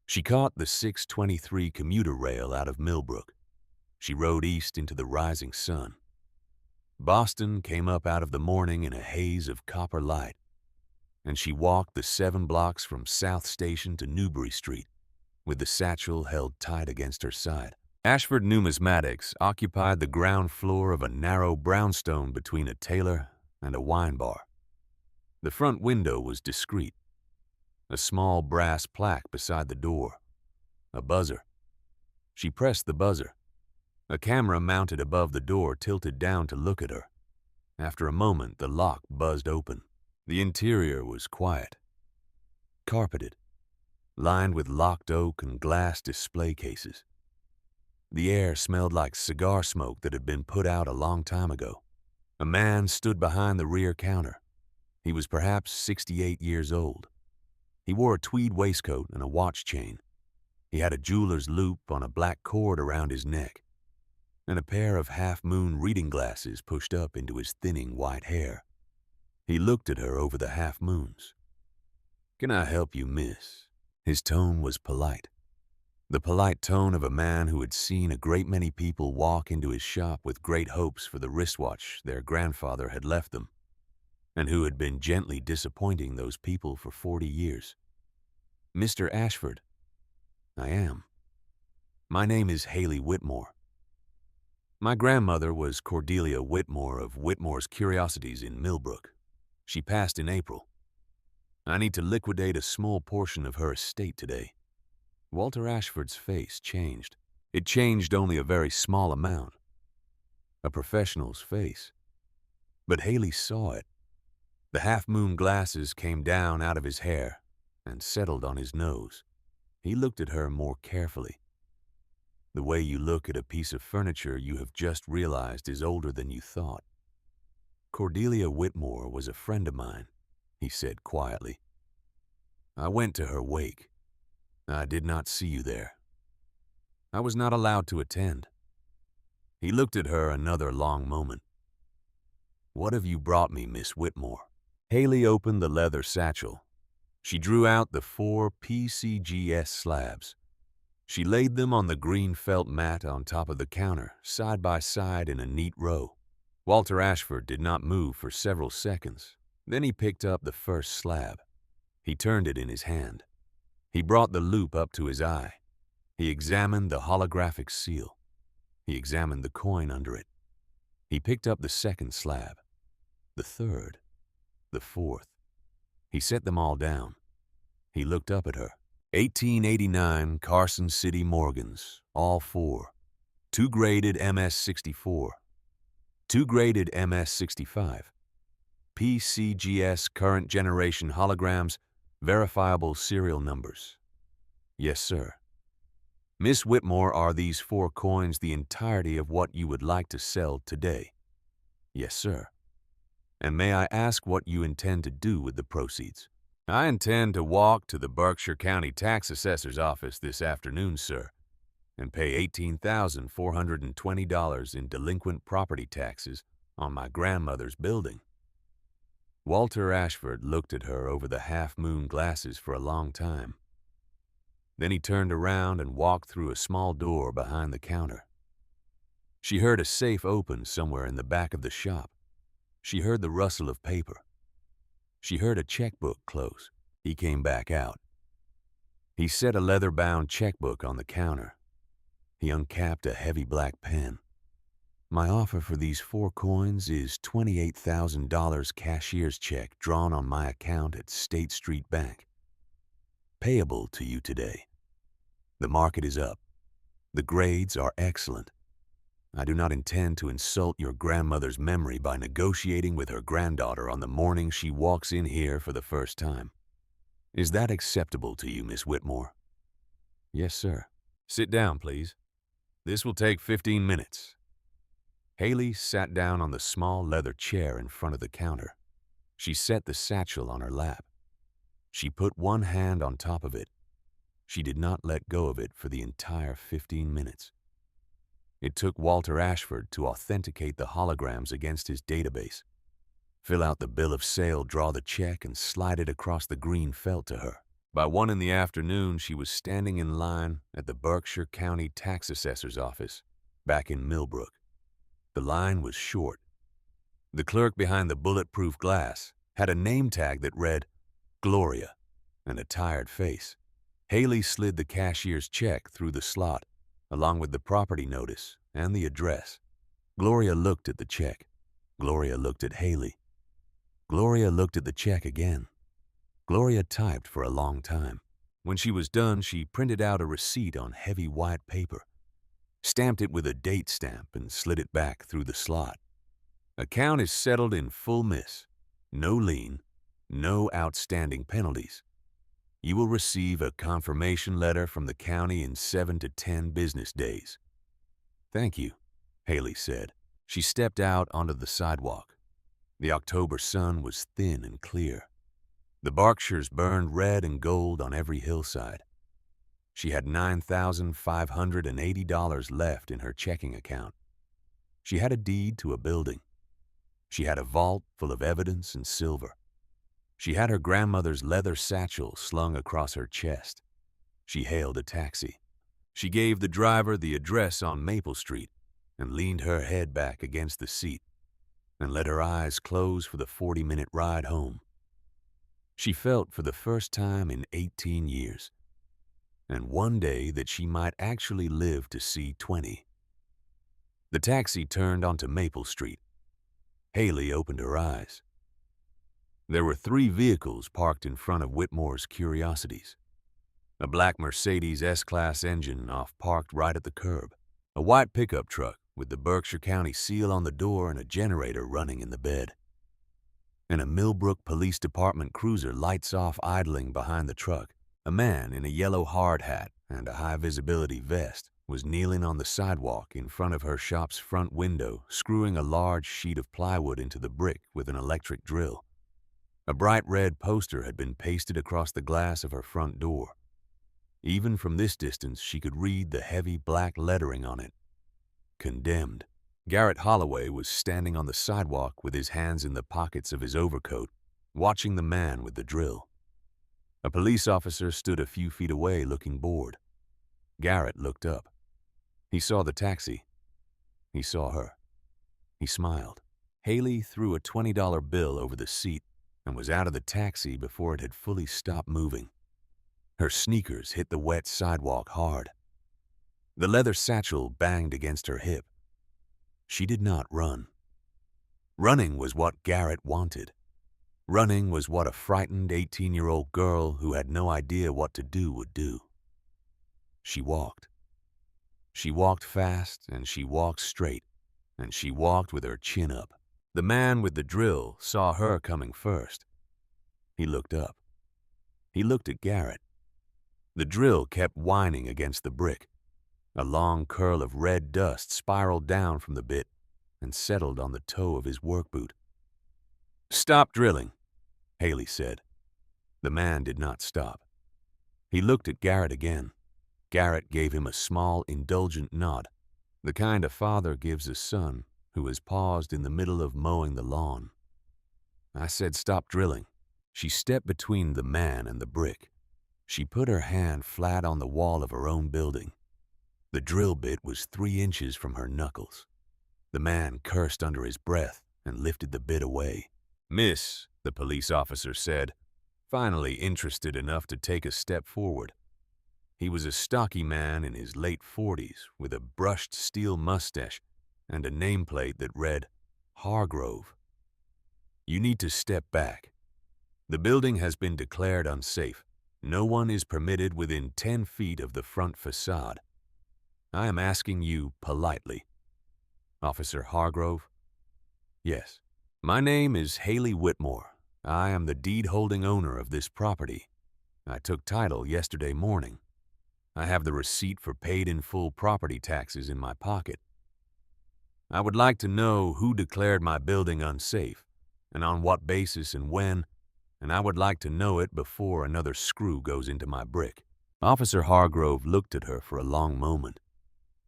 She caught the 623 commuter rail out of Millbrook. She rode east into the rising sun. Boston came up out of the morning in a haze of copper light, and she walked the 7 blocks from South Station to Newbury Street, with the satchel held tight against her side. Ashford Numismatics occupied the ground floor of a narrow brownstone between a tailor and a wine bar. The front window was discreet. A small brass plaque beside the door. A buzzer. She pressed the buzzer. A camera mounted above the door tilted down to look at her. After a moment, the lock buzzed open. The interior was quiet. Carpeted. Lined with locked oak and glass display cases. The air smelled like cigar smoke that had been put out a long time ago. A man stood behind the rear counter. He was perhaps 68 years old. He wore a tweed waistcoat and a watch chain. He had a jeweler's loop on a black cord around his neck, and a pair of half-moon reading glasses pushed up into his thinning white hair. He looked at her over the half-moons. "Can I help you, miss?" His tone was polite. The polite tone of a man who had seen a great many people walk into his shop with great hopes for the wristwatch their grandfather had left them, and who had been gently disappointing those people for 40 years. "Mr. Ashford?" "I am. My name is Haley Whitmore. My grandmother was Cordelia Whitmore of Whitmore's Curiosities in Millbrook. She passed in April. I need to liquidate a small portion of her estate today." Walter Ashford's face changed. It changed only a very small amount. A professional's face. But Haley saw it. The half-moon glasses came down out of his hair and settled on his nose. He looked at her more carefully. The way you look at a piece of furniture you have just realized is older than you thought. "Cordelia Whitmore was a friend of mine," he said quietly. "I went to her wake. I did not see you there. I was not allowed to attend." He looked at her another long moment. "What have you brought me, Miss Whitmore?" Haley opened the leather satchel. She drew out the 4 PCGS slabs. She laid them on the green felt mat on top of the counter, side by side in a neat row. Walter Ashford did not move for several seconds. Then he picked up the first slab. He turned it in his hand. He brought the loop up to his eye. He examined the holographic seal. He examined the coin under it. He picked up the second slab, the third, the fourth. He set them all down. He looked up at her. 1889 Carson City Morgans, all 4. 2 graded MS-64. 2 graded MS-65. PCGS current generation holograms, verifiable serial numbers. "Yes, sir." "Miss Whitmore, are these 4 coins the entirety of what you would like to sell today?" "Yes, sir." "And may I ask what you intend to do with the proceeds?" "I intend to walk to the Berkshire County Tax Assessor's office this afternoon, sir, and pay $18,420 in delinquent property taxes on my grandmother's building." Walter Ashford looked at her over the half-moon glasses for a long time. Then he turned around and walked through a small door behind the counter. She heard a safe open somewhere in the back of the shop. She heard the rustle of paper. She heard a checkbook close. He came back out. He set a leather-bound checkbook on the counter. He uncapped a heavy black pen. "My offer for these 4 coins is $28,000 cashier's check drawn on my account at State Street Bank. Payable to you today." The market is up. The grades are excellent. I do not intend to insult your grandmother's memory by negotiating with her granddaughter on the morning she walks in here for the first time. Is that acceptable to you, Miss Whitmore?" "Yes, sir." "Sit down, please. This will take 15 minutes. Haley sat down on the small leather chair in front of the counter. She set the satchel on her lap. She put one hand on top of it. She did not let go of it for the entire 15 minutes. It took Walter Ashford to authenticate the holograms against his database, fill out the bill of sale, draw the check, and slide it across the green felt to her. By 1 in the afternoon, she was standing in line at the Berkshire County Tax Assessor's office, back in Millbrook. The line was short. The clerk behind the bulletproof glass had a name tag that read, "Gloria," and a tired face. Haley slid the cashier's check through the slot, along with the property notice and the address. Gloria looked at the check. Gloria looked at Haley. Gloria looked at the check again. Gloria typed for a long time. When she was done, she printed out a receipt on heavy white paper, stamped it with a date stamp, and slid it back through the slot. "Account is settled in full, miss. No lien, no outstanding penalties. You will receive a confirmation letter from the county in 7 to 10 business days." "Thank you," Haley said. She stepped out onto the sidewalk. The October sun was thin and clear. The Berkshires burned red and gold on every hillside. She had $9,580 left in her checking account. She had a deed to a building. She had a vault full of evidence and silver. She had her grandmother's leather satchel slung across her chest. She hailed a taxi. She gave the driver the address on Maple Street and leaned her head back against the seat and let her eyes close for the 40-minute ride home. She felt for the first time in 18 years, and one day that she might actually live to see 20. The taxi turned onto Maple Street. Haley opened her eyes. There were 3 vehicles parked in front of Whitmore's Curiosities. A black Mercedes S-Class engine off-parked right at the curb. A white pickup truck with the Berkshire County seal on the door and a generator running in the bed. And a Millbrook Police Department cruiser lights off idling behind the truck. A man in a yellow hard hat and a high-visibility vest was kneeling on the sidewalk in front of her shop's front window, screwing a large sheet of plywood into the brick with an electric drill. A bright red poster had been pasted across the glass of her front door. Even from this distance, she could read the heavy black lettering on it. Condemned. Garrett Holloway was standing on the sidewalk with his hands in the pockets of his overcoat, watching the man with the drill. A police officer stood a few feet away looking bored. Garrett looked up. He saw the taxi. He saw her. He smiled. Haley threw a $20 bill over the seat and was out of the taxi before it had fully stopped moving. Her sneakers hit the wet sidewalk hard. The leather satchel banged against her hip. She did not run. Running was what Garrett wanted. Running was what a frightened 18-year-old girl who had no idea what to do would do. She walked. She walked fast, and she walked straight, and she walked with her chin up. The man with the drill saw her coming first. He looked up. He looked at Garrett. The drill kept whining against the brick. A long curl of red dust spiraled down from the bit and settled on the toe of his work boot. "Stop drilling," Haley said. The man did not stop. He looked at Garrett again. Garrett gave him a small, indulgent nod, the kind a father gives a son who has paused in the middle of mowing the lawn. "I said stop drilling." She stepped between the man and the brick. She put her hand flat on the wall of her own building. The drill bit was 3 inches from her knuckles. The man cursed under his breath and lifted the bit away. "Miss," the police officer said, finally interested enough to take a step forward. He was a stocky man in his late 40s with a brushed steel mustache and a nameplate that read, "Hargrove." "You need to step back. The building has been declared unsafe. No one is permitted within 10 feet of the front facade. I am asking you politely. Officer Hargrove? Yes. My name is Haley Whitmore. I am the deed-holding owner of this property. I took title yesterday morning. I have the receipt for paid-in-full property taxes in my pocket. I would like to know who declared my building unsafe, and on what basis and when, and I would like to know it before another screw goes into my brick. Officer Hargrove looked at her for a long moment.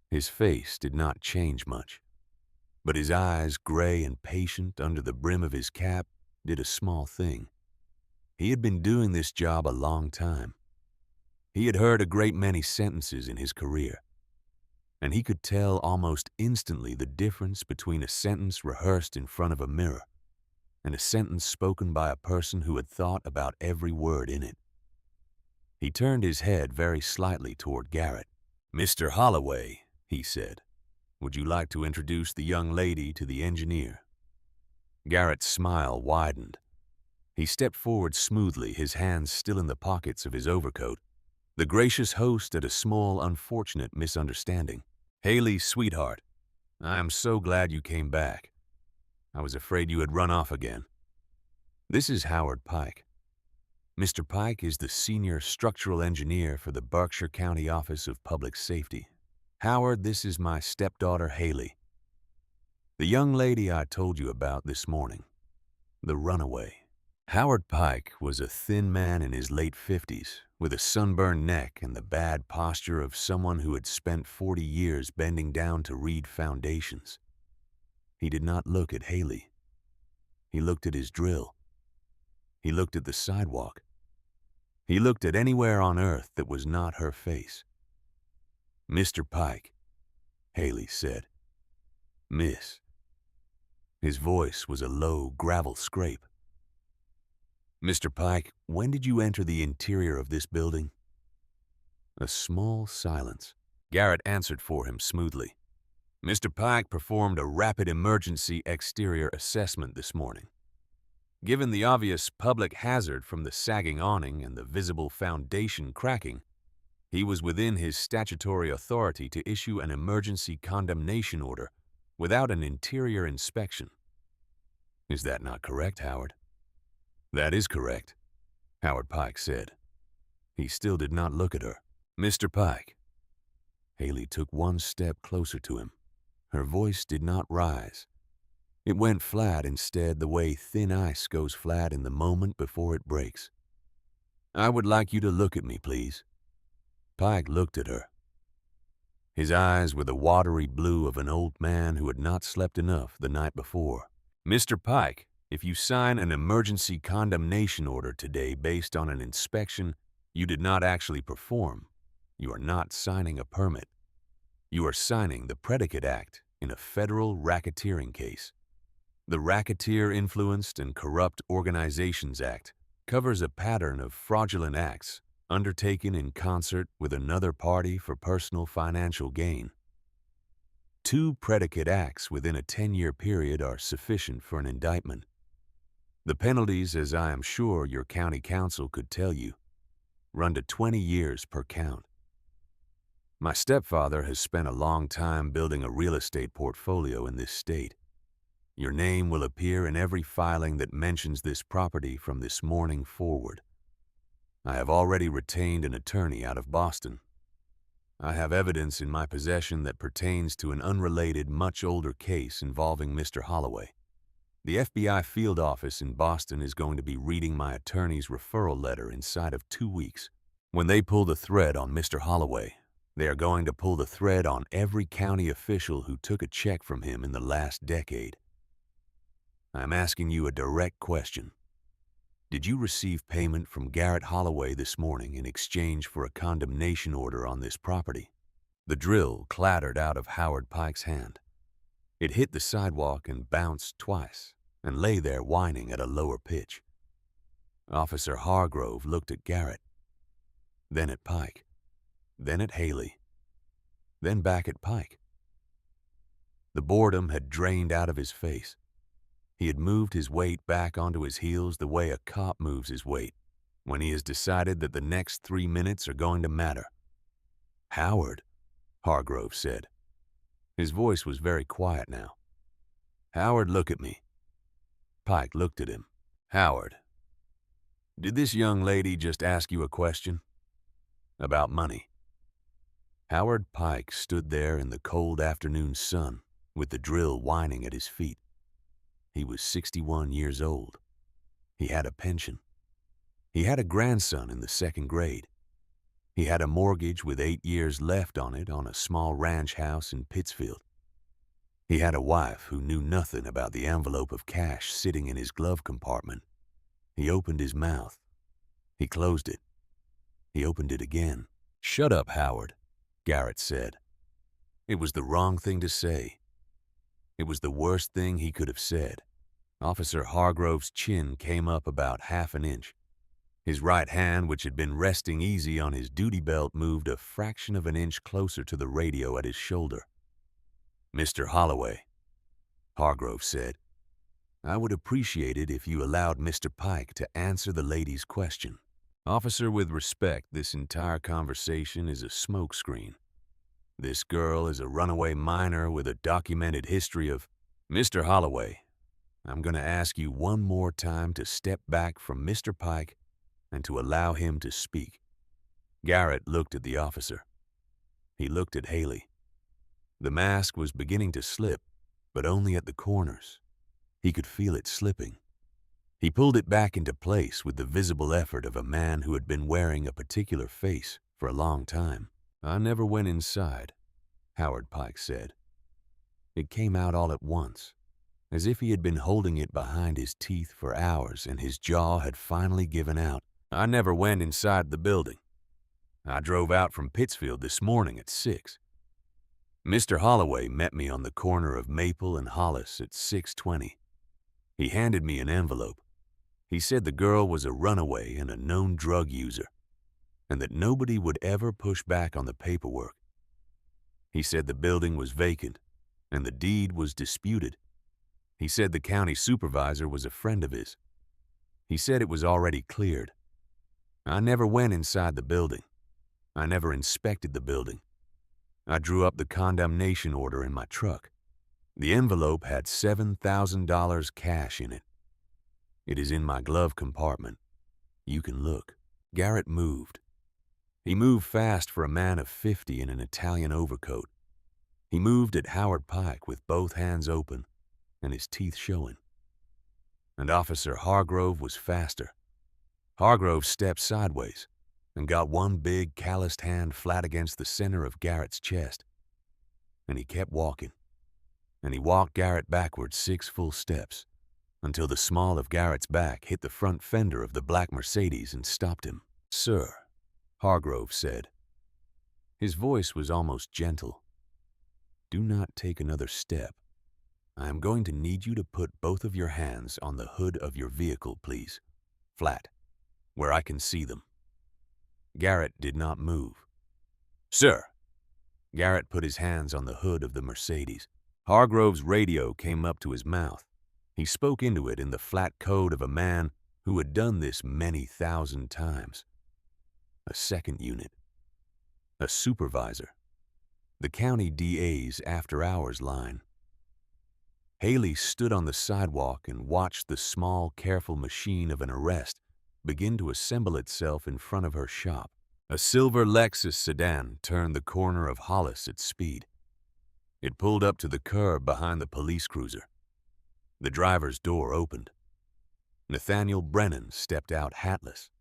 His face did not change much, but his eyes, gray and patient under the brim of his cap, did a small thing. He had been doing this job a long time. He had heard a great many sentences in his career, and he could tell almost instantly the difference between a sentence rehearsed in front of a mirror and a sentence spoken by a person who had thought about every word in it. He turned his head very slightly toward Garrett. "Mr. Holloway," he said, "would you like to introduce the young lady to the engineer?" Garrett's smile widened. He stepped forward smoothly, his hands still in the pockets of his overcoat, the gracious host at a small, unfortunate misunderstanding. "Haley, sweetheart, I am so glad you came back. I was afraid you had run off again. This is Howard Pike. Mr. Pike is the senior structural engineer for the Berkshire County Office of Public Safety. Howard, this is my stepdaughter, Haley. The young lady I told you about this morning, the runaway." Howard Pike was a thin man in his late 50s, with a sunburned neck and the bad posture of someone who had spent 40 years bending down to read foundations. He did not look at Haley. He looked at his drill. He looked at the sidewalk. He looked at anywhere on earth that was not her face. "Mr. Pike," Haley said. "Miss." His voice was a low gravel scrape. "Mr. Pike, when did you enter the interior of this building?" A small silence. Garrett answered for him smoothly. "Mr. Pike performed a rapid emergency exterior assessment this morning. Given the obvious public hazard from the sagging awning and the visible foundation cracking, he was within his statutory authority to issue an emergency condemnation order without an interior inspection. Is that not correct, Howard?" "That is correct," Howard Pike said. He still did not look at her. "Mr. Pike." Haley took one step closer to him. Her voice did not rise. It went flat instead, the way thin ice goes flat in the moment before it breaks. "I would like you to look at me, please." Pike looked at her. His eyes were the watery blue of an old man who had not slept enough the night before. "Mr. Pike, if you sign an emergency condemnation order today based on an inspection you did not actually perform, you are not signing a permit. You are signing the Predicate Act in a federal racketeering case. The Racketeer-Influenced and Corrupt Organizations Act covers a pattern of fraudulent acts undertaken in concert with another party for personal financial gain. 2 predicate acts within a 10-year period are sufficient for an indictment. The penalties, as I am sure your county council could tell you, run to 20 years per count. My stepfather has spent a long time building a real estate portfolio in this state. Your name will appear in every filing that mentions this property from this morning forward. I have already retained an attorney out of Boston. I have evidence in my possession that pertains to an unrelated, much older case involving Mr. Holloway. The FBI field office in Boston is going to be reading my attorney's referral letter inside of 2 weeks. When they pull the thread on Mr. Holloway, they are going to pull the thread on every county official who took a check from him in the last decade. I am asking you a direct question. Did you receive payment from Garrett Holloway this morning in exchange for a condemnation order on this property? The drill clattered out of Howard Pike's hand. It hit the sidewalk and bounced twice and lay there whining at a lower pitch. Officer Hargrove looked at Garrett, then at Pike, then at Haley, then back at Pike. The boredom had drained out of his face. He had moved his weight back onto his heels the way a cop moves his weight, when he has decided that the next 3 minutes are going to matter. "Howard," Hargrove said. His voice was very quiet now. "Howard, look at me." Pike looked at him. "Howard, did this young lady just ask you a question? About money?" Howard Pike stood there in the cold afternoon sun with the drill whining at his feet. He was 61 years old. He had a pension. He had a grandson in the 2nd grade. He had a mortgage with 8 years left on it on a small ranch house in Pittsfield. He had a wife who knew nothing about the envelope of cash sitting in his glove compartment. He opened his mouth. He closed it. He opened it again. "Shut up, Howard," Garrett said. It was the wrong thing to say. It was the worst thing he could have said. Officer Hargrove's chin came up about half an inch. His right hand, which had been resting easy on his duty belt, moved a fraction of an inch closer to the radio at his shoulder. "Mr. Holloway," Hargrove said, "I would appreciate it if you allowed Mr. Pike to answer the lady's question. Officer, with respect, this entire conversation is a smokescreen. This girl is a runaway minor with a documented history of—" "Mr. Holloway, I'm going to ask you one more time to step back from Mr. Pike and to allow him to speak." Garrett looked at the officer. He looked at Haley. The mask was beginning to slip, but only at the corners. He could feel it slipping. He pulled it back into place with the visible effort of a man who had been wearing a particular face for a long time. "I never went inside," Howard Pike said. It came out all at once, as if he had been holding it behind his teeth for hours and his jaw had finally given out. "I never went inside the building. I drove out from Pittsfield this morning at 6. Mr. Holloway met me on the corner of Maple and Hollis at 6:20. He handed me an envelope. He said the girl was a runaway and a known drug user, and that nobody would ever push back on the paperwork. He said the building was vacant, and the deed was disputed. He said the county supervisor was a friend of his. He said it was already cleared. I never went inside the building. I never inspected the building. I drew up the condemnation order in my truck. The envelope had $7,000 cash in it. It is in my glove compartment. You can look." Garrett moved. He moved fast for a man of 50 in an Italian overcoat. He moved at Howard Pike with both hands open and his teeth showing. And Officer Hargrove was faster. Hargrove stepped sideways and got one big calloused hand flat against the center of Garrett's chest. And he kept walking. And he walked Garrett backwards 6 full steps until the small of Garrett's back hit the front fender of the black Mercedes and stopped him. "Sir," Hargrove said. His voice was almost gentle. "Do not take another step. I am going to need you to put both of your hands on the hood of your vehicle, please. Flat, where I can see them." Garrett did not move. "Sir." Garrett put his hands on the hood of the Mercedes. Hargrove's radio came up to his mouth. He spoke into it in the flat code of a man who had done this many thousand times. A second unit. A supervisor. The county DA's after-hours line. Haley stood on the sidewalk and watched the small, careful machine of an arrest begin to assemble itself in front of her shop. A silver Lexus sedan turned the corner of Hollis at speed. It pulled up to the curb behind the police cruiser. The driver's door opened. Nathaniel Brennan stepped out hatless.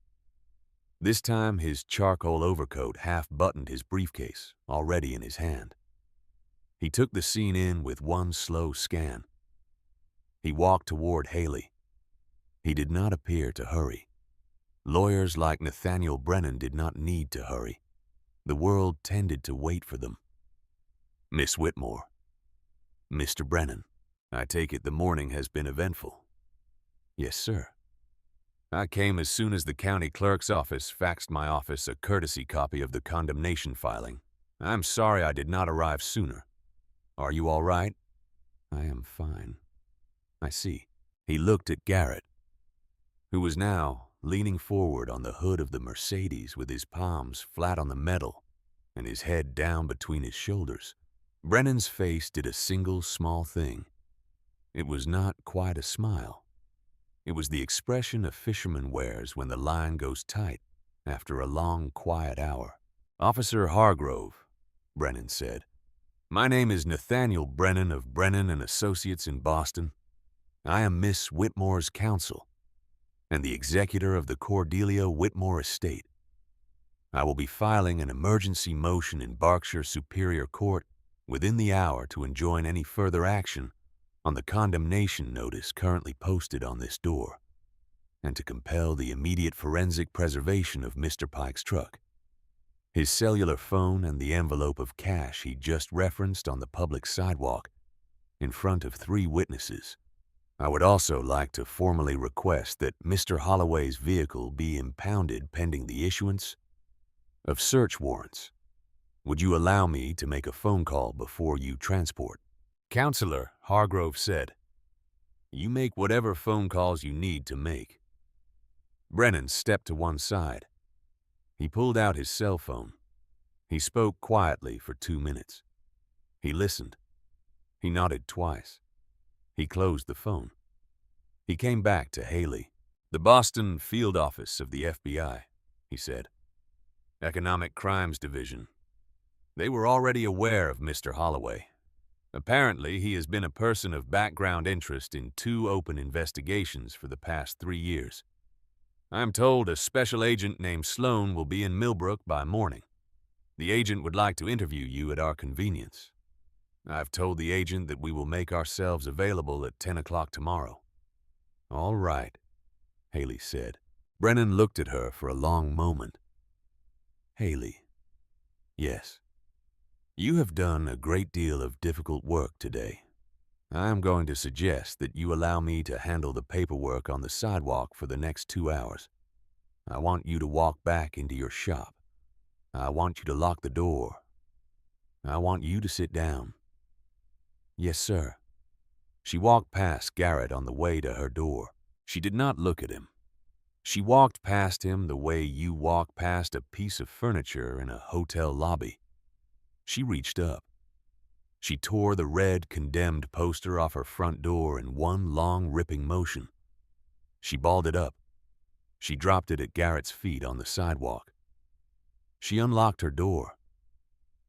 This time his charcoal overcoat half-buttoned his briefcase, already in his hand. He took the scene in with one slow scan. He walked toward Haley. He did not appear to hurry. Lawyers like Nathaniel Brennan did not need to hurry. The world tended to wait for them. "Miss Whitmore." "Mr. Brennan, I take it the morning has been eventful." "Yes, sir." "I came as soon as the county clerk's office faxed my office a courtesy copy of the condemnation filing. I'm sorry I did not arrive sooner. Are you all right?" "I am fine." "I see." He looked at Garrett, who was now leaning forward on the hood of the Mercedes with his palms flat on the metal and his head down between his shoulders, Brennan's face did a single small thing. It was not quite a smile. It was the expression a fisherman wears when the line goes tight after a long, quiet hour. "Officer Hargrove," Brennan said. "My name is Nathaniel Brennan of Brennan and Associates in Boston. I am Miss Whitmore's counsel and the executor of the Cordelia Whitmore estate. I will be filing an emergency motion in Berkshire Superior Court within the hour to enjoin any further action on the condemnation notice currently posted on this door, and to compel the immediate forensic preservation of Mr. Pike's truck, his cellular phone, and the envelope of cash he just referenced on the public sidewalk in front of 3 witnesses. I would also like to formally request that Mr. Holloway's vehicle be impounded pending the issuance of search warrants. Would you allow me to make a phone call before you transport?" "Counselor," Hargrove said, "you make whatever phone calls you need to make." Brennan stepped to one side. He pulled out his cell phone. He spoke quietly for 2 minutes. He listened. He nodded twice. He closed the phone. He came back to Haley. "The Boston field office of the FBI," he said. "Economic Crimes Division. They were already aware of Mr. Holloway. Apparently, he has been a person of background interest in 2 open investigations for the past 3 years. I'm told a special agent named Sloan will be in Millbrook by morning. The agent would like to interview you at our convenience. I've told the agent that we will make ourselves available at 10 o'clock tomorrow." "All right," Haley said. Brennan looked at her for a long moment. "Haley, yes. You have done a great deal of difficult work today. I am going to suggest that you allow me to handle the paperwork on the sidewalk for the next 2 hours. I want you to walk back into your shop. I want you to lock the door. I want you to sit down." "Yes, sir." She walked past Garrett on the way to her door. She did not look at him. She walked past him the way you walk past a piece of furniture in a hotel lobby. She reached up. She tore the red condemned poster off her front door in one long ripping motion. She balled it up. She dropped it at Garrett's feet on the sidewalk. She unlocked her door.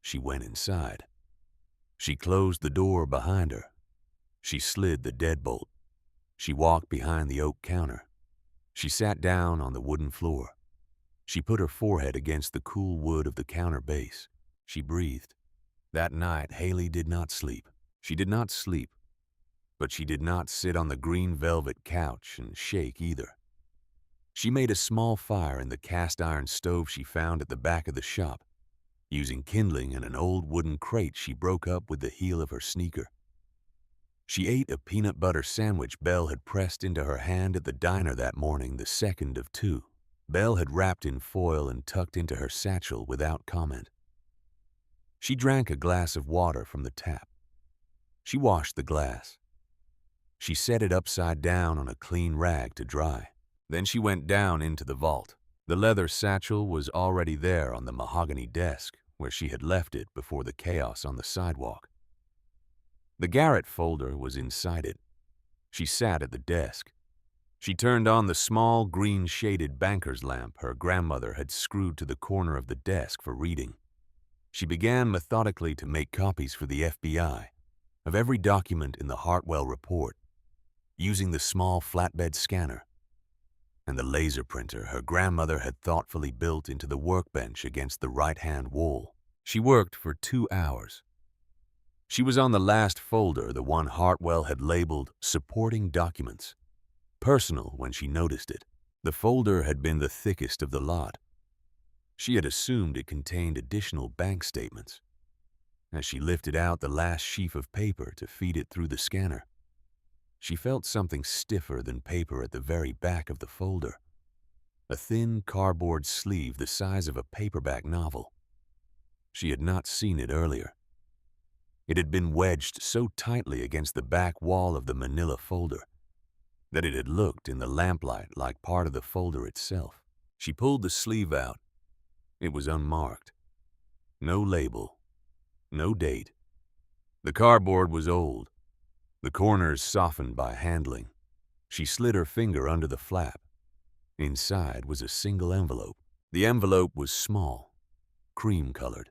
She went inside. She closed the door behind her. She slid the deadbolt. She walked behind the oak counter. She sat down on the wooden floor. She put her forehead against the cool wood of the counter base. She breathed. That night, Haley did not sleep. She did not sleep, but she did not sit on the green velvet couch and shake either. She made a small fire in the cast-iron stove she found at the back of the shop, using kindling and an old wooden crate she broke up with the heel of her sneaker. She ate a peanut butter sandwich Belle had pressed into her hand at the diner that morning, the second of 2. Belle had wrapped in foil and tucked into her satchel without comment. She drank a glass of water from the tap. She washed the glass. She set it upside down on a clean rag to dry. Then she went down into the vault. The leather satchel was already there on the mahogany desk where she had left it before the chaos on the sidewalk. The Garrett folder was inside it. She sat at the desk. She turned on the small green-shaded banker's lamp her grandmother had screwed to the corner of the desk for reading. She began methodically to make copies for the FBI of every document in the Hartwell report, using the small flatbed scanner and the laser printer her grandmother had thoughtfully built into the workbench against the right-hand wall. She worked for 2 hours. She was on the last folder, the one Hartwell had labeled Supporting Documents. Personal when she noticed it. The folder had been the thickest of the lot. She had assumed it contained additional bank statements. As she lifted out the last sheaf of paper to feed it through the scanner, she felt something stiffer than paper at the very back of the folder. A thin cardboard sleeve the size of a paperback novel. She had not seen it earlier. It had been wedged so tightly against the back wall of the manila folder that it had looked in the lamplight like part of the folder itself. She pulled the sleeve out. It was unmarked. No label. No date. The cardboard was old, the corners softened by handling. She slid her finger under the flap. Inside was a single envelope. The envelope was small, cream-colored.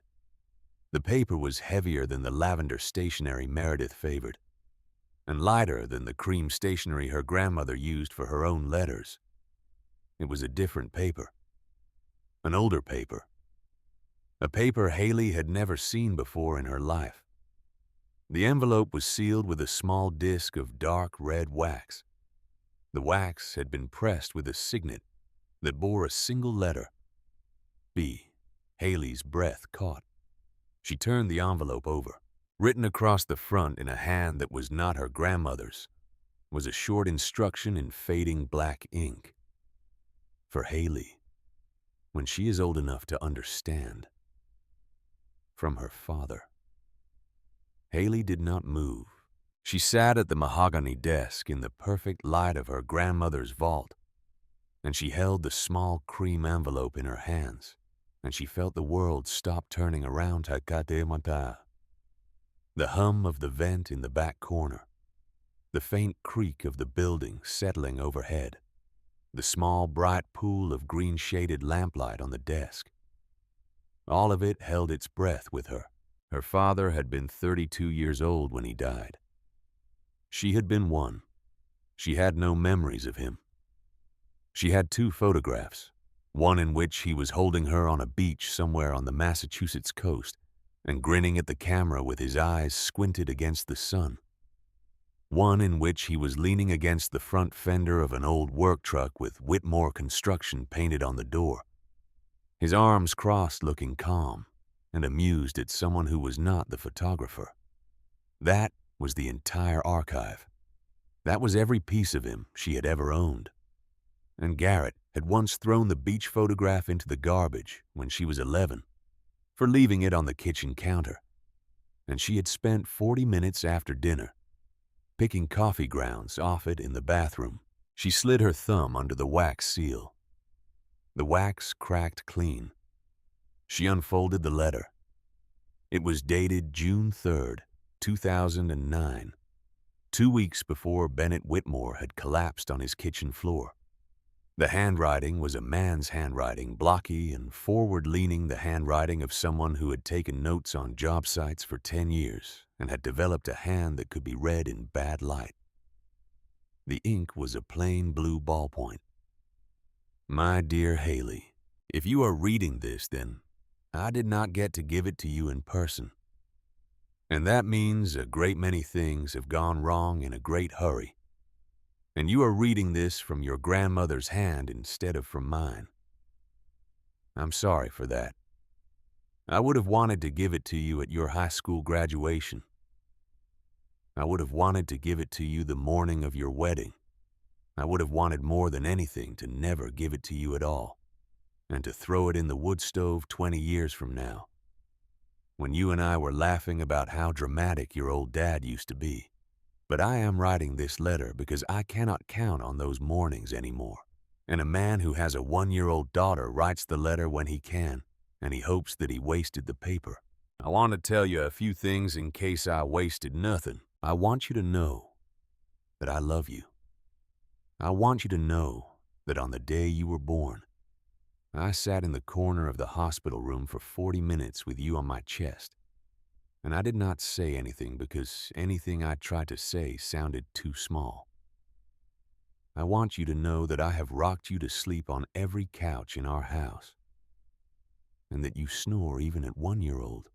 The paper was heavier than the lavender stationery Meredith favored, and lighter than the cream stationery her grandmother used for her own letters. It was a different paper, an older paper, a paper Haley had never seen before in her life. The envelope was sealed with a small disc of dark red wax. The wax had been pressed with a signet that bore a single letter, B. Haley's breath caught. She turned the envelope over. Written across the front in a hand that was not her grandmother's was a short instruction in fading black ink. For Haley, when she is old enough to understand. From her father. Haley did not move. She sat at the mahogany desk in the perfect light of her grandmother's vault, and she held the small cream envelope in her hands, and she felt the world stop turning around her. The hum of the vent in the back corner, the faint creak of the building settling overhead, the small bright pool of green-shaded lamplight on the desk. All of it held its breath with her. Her father had been 32 years old when he died. She had been 1. She had no memories of him. She had 2 photographs, one in which he was holding her on a beach somewhere on the Massachusetts coast and grinning at the camera with his eyes squinted against the sun. One in which he was leaning against the front fender of an old work truck with Whitmore Construction painted on the door, his arms crossed, looking calm and amused at someone who was not the photographer. That was the entire archive. That was every piece of him she had ever owned. And Garrett had once thrown the beach photograph into the garbage when she was 11 for leaving it on the kitchen counter, and she had spent 40 minutes after dinner picking coffee grounds off it in the bathroom. She slid her thumb under the wax seal. The wax cracked clean. She unfolded the letter. It was dated June 3rd, 2009, 2 weeks before Bennett Whitmore had collapsed on his kitchen floor. The handwriting was a man's handwriting, blocky and forward-leaning, the handwriting of someone who had taken notes on job sites for 10 years and had developed a hand that could be read in bad light. The ink was a plain blue ballpoint. My dear Haley, if you are reading this, then I did not get to give it to you in person. And that means a great many things have gone wrong in a great hurry. And you are reading this from your grandmother's hand instead of from mine. I'm sorry for that. I would have wanted to give it to you at your high school graduation. I would have wanted to give it to you the morning of your wedding. I would have wanted more than anything to never give it to you at all, and to throw it in the wood stove 20 years from now, when you and I were laughing about how dramatic your old dad used to be. But I am writing this letter because I cannot count on those mornings anymore. And a man who has a 1-year-old daughter writes the letter when he can, and he hopes that he wasted the paper. I want to tell you a few things in case I wasted nothing. I want you to know that I love you. I want you to know that on the day you were born, I sat in the corner of the hospital room for 40 minutes with you on my chest. And I did not say anything because anything I tried to say sounded too small. I want you to know that I have rocked you to sleep on every couch in our house, and that you snore even at 1-year-old.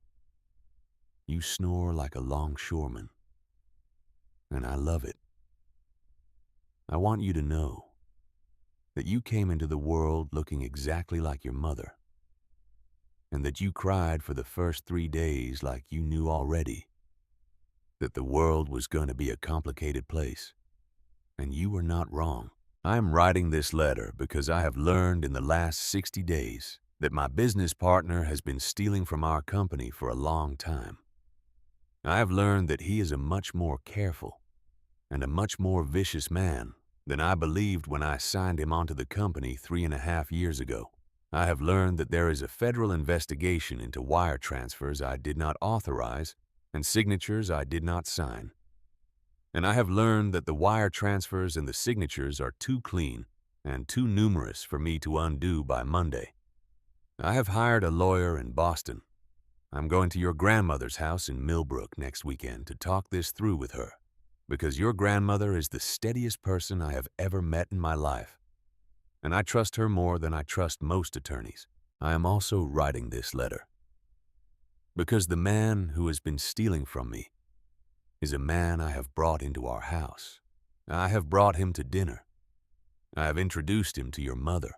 You snore like a longshoreman, and I love it. I want you to know that you came into the world looking exactly like your mother, and that you cried for the first 3 days like you knew already that the world was going to be a complicated place, and you were not wrong. I am writing this letter because I have learned in the last 60 days that my business partner has been stealing from our company for a long time. I have learned that he is a much more careful and a much more vicious man than I believed when I signed him onto the company 3.5 years ago. I have learned that there is a federal investigation into wire transfers I did not authorize and signatures I did not sign. And I have learned that the wire transfers and the signatures are too clean and too numerous for me to undo by Monday. I have hired a lawyer in Boston. I'm going to your grandmother's house in Millbrook next weekend to talk this through with her, because your grandmother is the steadiest person I have ever met in my life, and I trust her more than I trust most attorneys. I am also writing this letter because the man who has been stealing from me is a man I have brought into our house. I have brought him to dinner. I have introduced him to your mother.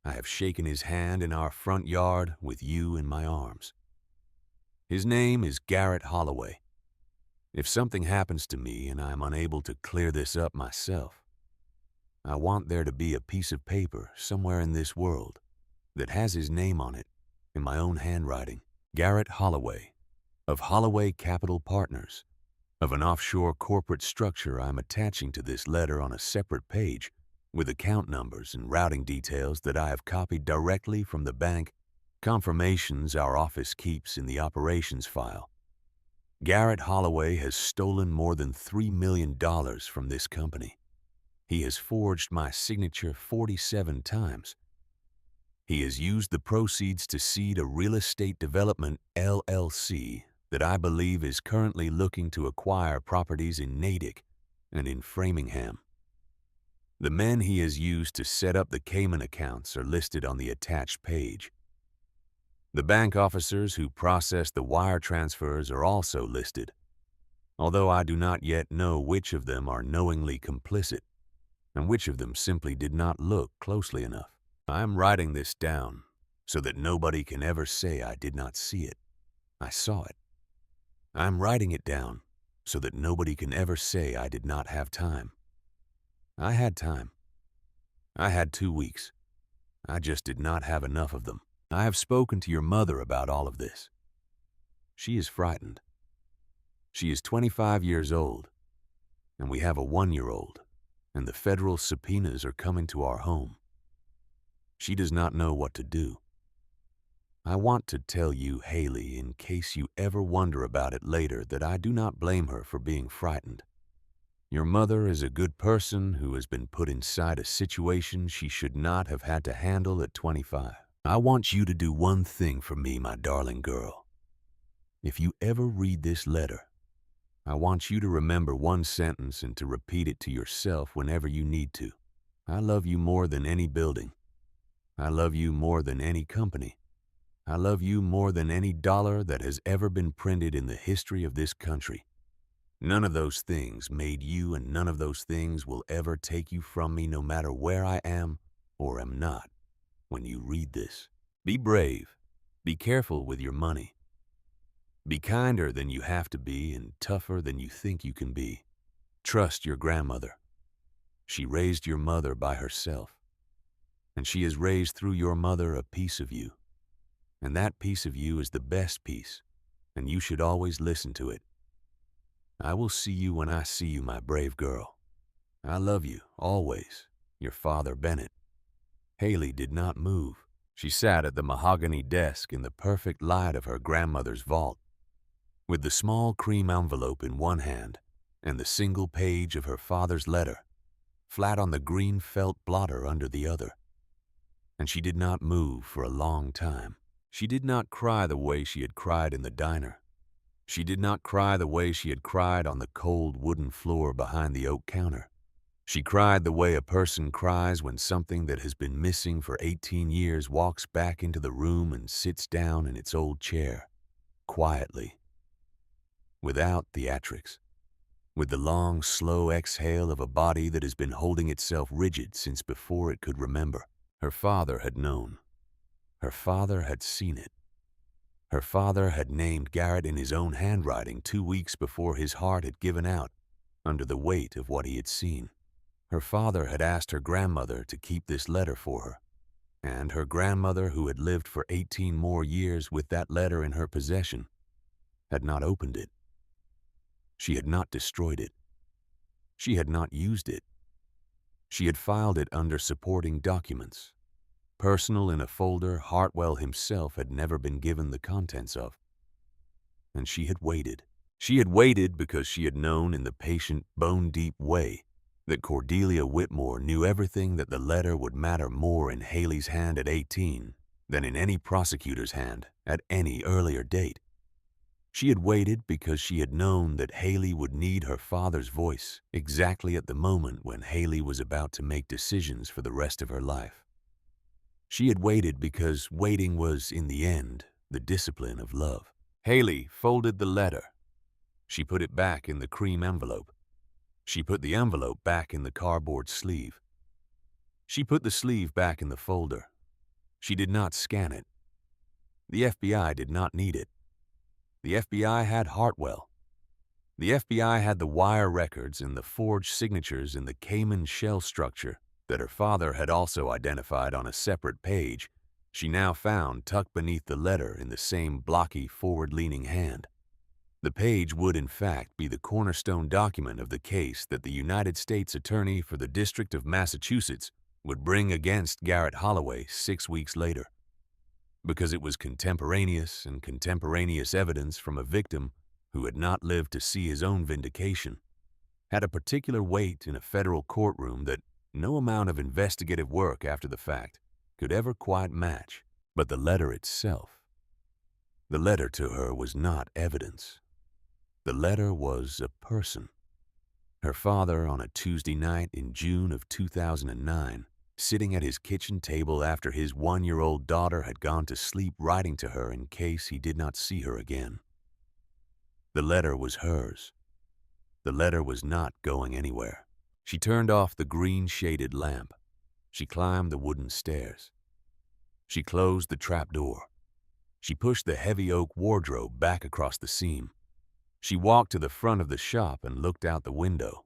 I have shaken his hand in our front yard with you in my arms. His name is Garrett Holloway. If something happens to me and I am unable to clear this up myself, I want there to be a piece of paper somewhere in this world that has his name on it in my own handwriting. Garrett Holloway, of Holloway Capital Partners, of an offshore corporate structure I'm attaching to this letter on a separate page with account numbers and routing details that I have copied directly from the bank confirmations our office keeps in the operations file. Garrett Holloway has stolen more than $3 million from this company. He has forged my signature 47 times. He has used the proceeds to seed a real estate development LLC that I believe is currently looking to acquire properties in Natick and in Framingham. The men he has used to set up the Cayman accounts are listed on the attached page. The bank officers who process the wire transfers are also listed, although I do not yet know which of them are knowingly complicit and which of them simply did not look closely enough. I am writing this down so that nobody can ever say I did not see it. I saw it. I am writing it down so that nobody can ever say I did not have time. I had time. I had 2 weeks. I just did not have enough of them. I have spoken to your mother about all of this. She is frightened. She is 25 years old, and we have a 1-year-old, and the federal subpoenas are coming to our home. She does not know what to do. I want to tell you, Haley, in case you ever wonder about it later, that I do not blame her for being frightened. Your mother is a good person who has been put inside a situation she should not have had to handle at 25. I want you to do one thing for me, my darling girl. If you ever read this letter, I want you to remember one sentence and to repeat it to yourself whenever you need to. I love you more than any building. I love you more than any company. I love you more than any dollar that has ever been printed in the history of this country. None of those things made you, and none of those things will ever take you from me, no matter where I am or am not. When you read this, be brave. Be careful with your money. Be kinder than you have to be and tougher than you think you can be. Trust your grandmother. She raised your mother by herself, and she has raised through your mother a piece of you. And that piece of you is the best piece, and you should always listen to it. I will see you when I see you, my brave girl. I love you, always. Your father, Bennett. Haley did not move. She sat at the mahogany desk in the perfect light of her grandmother's vault, with the small cream envelope in one hand and the single page of her father's letter flat on the green felt blotter under the other. And she did not move for a long time. She did not cry the way she had cried in the diner. She did not cry the way she had cried on the cold wooden floor behind the oak counter. She cried the way a person cries when something that has been missing for 18 years walks back into the room and sits down in its old chair, quietly, without theatrics, with the long, slow exhale of a body that has been holding itself rigid since before it could remember. Her father had known. Her father had seen it. Her father had named Garrett in his own handwriting 2 weeks before his heart had given out under the weight of what he had seen. Her father had asked her grandmother to keep this letter for her, and her grandmother, who had lived for 18 more years with that letter in her possession, had not opened it. She had not destroyed it. She had not used it. She had filed it under supporting documents, personal in a folder Hartwell himself had never been given the contents of. And she had waited. She had waited because she had known in the patient, bone-deep way that Cordelia Whitmore knew everything that the letter would matter more in Haley's hand at 18 than in any prosecutor's hand at any earlier date. She had waited because she had known that Haley would need her father's voice exactly at the moment when Haley was about to make decisions for the rest of her life. She had waited because waiting was, in the end, the discipline of love. Haley folded the letter. She put it back in the cream envelope. She put the envelope back in the cardboard sleeve. She put the sleeve back in the folder. She did not scan it. The FBI did not need it. The FBI had Hartwell. The FBI had the wire records and the forged signatures in the Cayman shell structure that her father had also identified on a separate page she now found tucked beneath the letter in the same blocky, forward-leaning hand. The page would, in fact, be the cornerstone document of the case that the United States Attorney for the District of Massachusetts would bring against Garrett Holloway 6 weeks later. Because it was contemporaneous and contemporaneous evidence from a victim who had not lived to see his own vindication, had a particular weight in a federal courtroom that no amount of investigative work after the fact could ever quite match. But the letter itself, the letter to her was not evidence. The letter was a person. Her father, on a Tuesday night in June of 2009, sitting at his kitchen table after his 1-year-old daughter had gone to sleep, writing to her in case he did not see her again. The letter was hers. The letter was not going anywhere. She turned off the green-shaded lamp. She climbed the wooden stairs. She closed the trapdoor. She pushed the heavy oak wardrobe back across the seam. She walked to the front of the shop and looked out the window.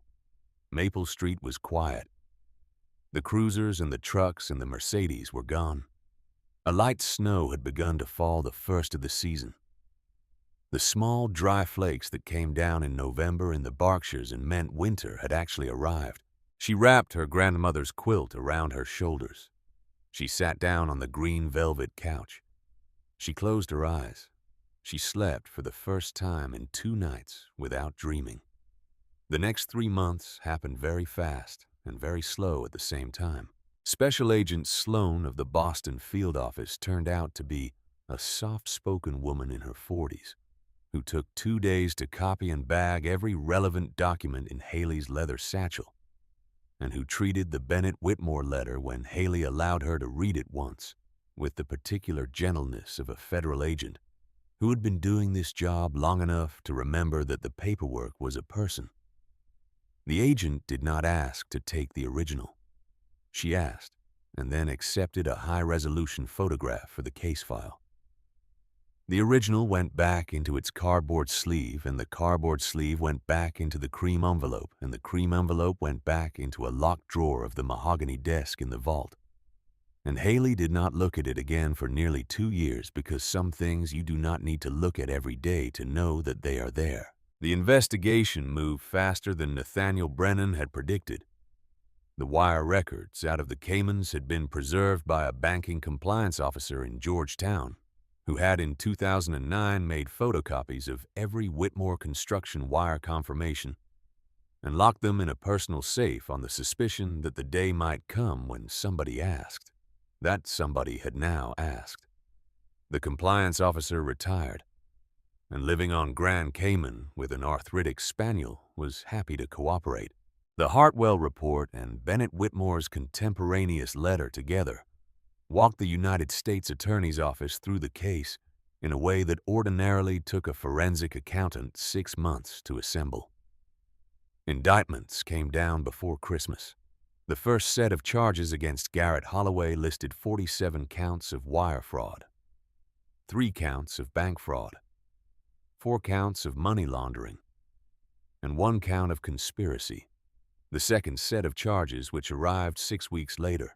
Maple Street was quiet. The cruisers and the trucks and the Mercedes were gone. A light snow had begun to fall, the first of the season. The small, dry flakes that came down in November in the Berkshires and meant winter had actually arrived. She wrapped her grandmother's quilt around her shoulders. She sat down on the green velvet couch. She closed her eyes. She slept for the first time in 2 nights without dreaming. The next 3 months happened very fast and very slow at the same time. Special Agent Sloan of the Boston field office turned out to be a soft-spoken woman in her 40s who took 2 days to copy and bag every relevant document in Haley's leather satchel, and who treated the Bennett Whitmore letter when Haley allowed her to read it once with the particular gentleness of a federal agent who had been doing this job long enough to remember that the paperwork was a person. The agent did not ask to take the original. She asked, and then accepted a high-resolution photograph for the case file. The original went back into its cardboard sleeve, and the cardboard sleeve went back into the cream envelope, and the cream envelope went back into a locked drawer of the mahogany desk in the vault. And Haley did not look at it again for nearly 2 years, because some things you do not need to look at every day to know that they are there. The investigation moved faster than Nathaniel Brennan had predicted. The wire records out of the Caymans had been preserved by a banking compliance officer in Georgetown, who had in 2009 made photocopies of every Whitmore construction wire confirmation and locked them in a personal safe on the suspicion that the day might come when somebody asked. That somebody had now asked. The compliance officer retired, and living on Grand Cayman with an arthritic spaniel was happy to cooperate. The Hartwell report and Bennett Whitmore's contemporaneous letter together walked the United States Attorney's Office through the case in a way that ordinarily took a forensic accountant 6 months to assemble. Indictments came down before Christmas. The first set of charges against Garrett Holloway listed 47 counts of wire fraud, 3 counts of bank fraud, 4 counts of money laundering, and 1 count of conspiracy. The second set of charges, which arrived 6 weeks later.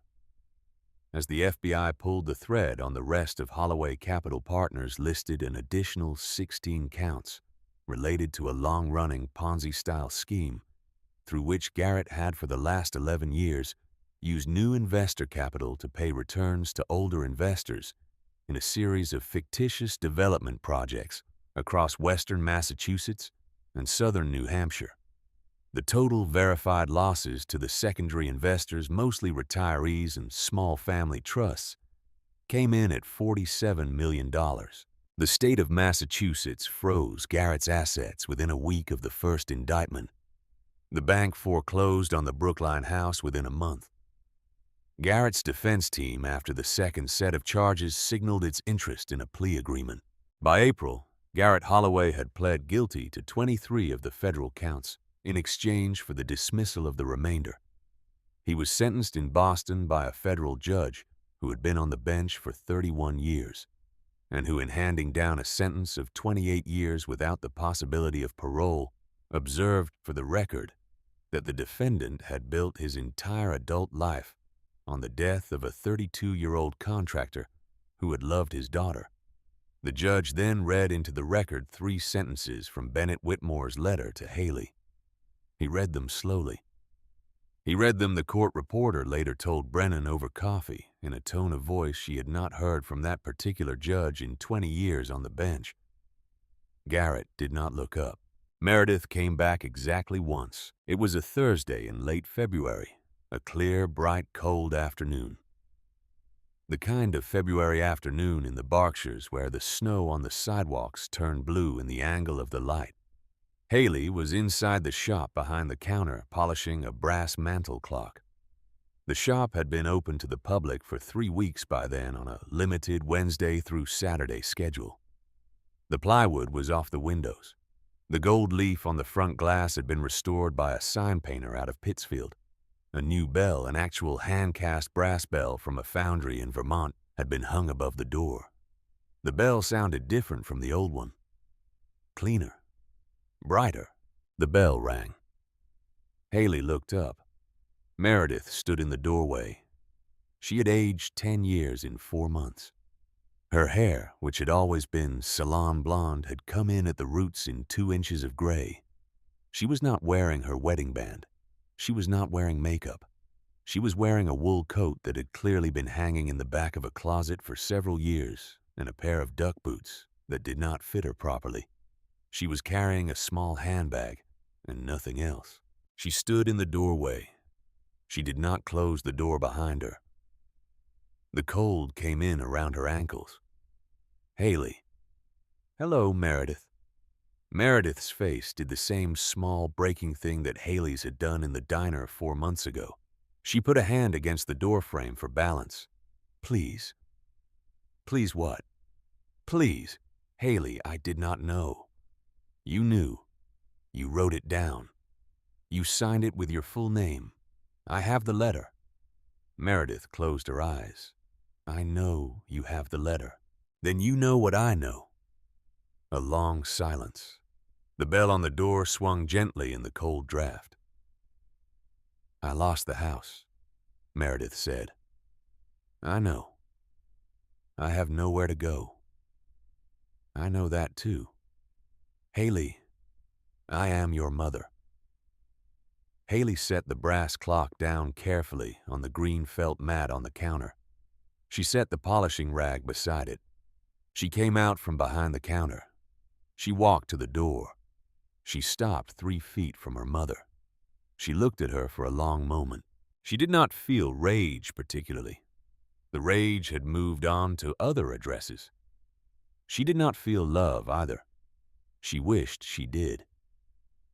As the FBI pulled the thread on the rest of Holloway Capital Partners, listed an additional 16 counts related to a long-running Ponzi-style scheme through which Garrett had for the last 11 years used new investor capital to pay returns to older investors in a series of fictitious development projects across western Massachusetts and southern New Hampshire. The total verified losses to the secondary investors, mostly retirees and small family trusts, came in at $47 million. The state of Massachusetts froze Garrett's assets within a week of the first indictment. The bank foreclosed on the Brookline house within a month. Garrett's defense team, after the second set of charges, signaled its interest in a plea agreement. By April, Garrett Holloway had pled guilty to 23 of the federal counts in exchange for the dismissal of the remainder. He was sentenced in Boston by a federal judge who had been on the bench for 31 years, and who, in handing down a sentence of 28 years without the possibility of parole, observed for the record that the defendant had built his entire adult life on the death of a 32-year-old contractor who had loved his daughter. The judge then read into the record 3 sentences from Bennett Whitmore's letter to Haley. He read them slowly. He read them, the court reporter later told Brennan over coffee, in a tone of voice she had not heard from that particular judge in 20 years on the bench. Garrett did not look up. Meredith came back exactly once. It was a Thursday in late February, a clear, bright, cold afternoon. The kind of February afternoon in the Berkshires where the snow on the sidewalks turned blue in the angle of the light. Haley was inside the shop behind the counter polishing a brass mantel clock. The shop had been open to the public for 3 weeks by then on a limited Wednesday through Saturday schedule. The plywood was off the windows. The gold leaf on the front glass had been restored by a sign painter out of Pittsfield. A new bell, an actual hand-cast brass bell from a foundry in Vermont, had been hung above the door. The bell sounded different from the old one. Cleaner. Brighter. The bell rang. Haley looked up. Meredith stood in the doorway. She had aged 10 years in 4 months. Her hair, which had always been salon blonde, had come in at the roots in 2 inches of gray. She was not wearing her wedding band. She was not wearing makeup. She was wearing a wool coat that had clearly been hanging in the back of a closet for several years, and a pair of duck boots that did not fit her properly. She was carrying a small handbag and nothing else. She stood in the doorway. She did not close the door behind her. The cold came in around her ankles. Haley. Hello, Meredith. Meredith's face did the same small, breaking thing that Haley's had done in the diner 4 months ago. She put a hand against the doorframe for balance. Please. Please what? Please. Haley, I did not know. You knew. You wrote it down. You signed it with your full name. I have the letter. Meredith closed her eyes. I know you have the letter. Then you know what I know. A long silence. The bell on the door swung gently in the cold draft. I lost the house, Meredith said. I know. I have nowhere to go. I know that too. Haley, I am your mother. Haley set the brass clock down carefully on the green felt mat on the counter. She set the polishing rag beside it. She came out from behind the counter. She walked to the door. She stopped 3 feet from her mother. She looked at her for a long moment. She did not feel rage particularly. The rage had moved on to other addresses. She did not feel love either. She wished she did.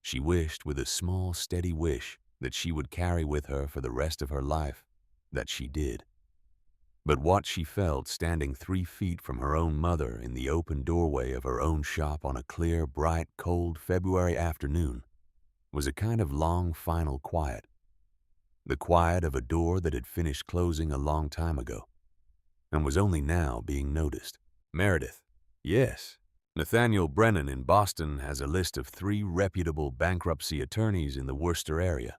She wished with a small, steady wish that she would carry with her for the rest of her life that she did. But what she felt standing 3 feet from her own mother in the open doorway of her own shop on a clear, bright, cold February afternoon was a kind of long, final quiet. The quiet of a door that had finished closing a long time ago and was only now being noticed. Meredith. Yes. Nathaniel Brennan in Boston has a list of 3 reputable bankruptcy attorneys in the Worcester area.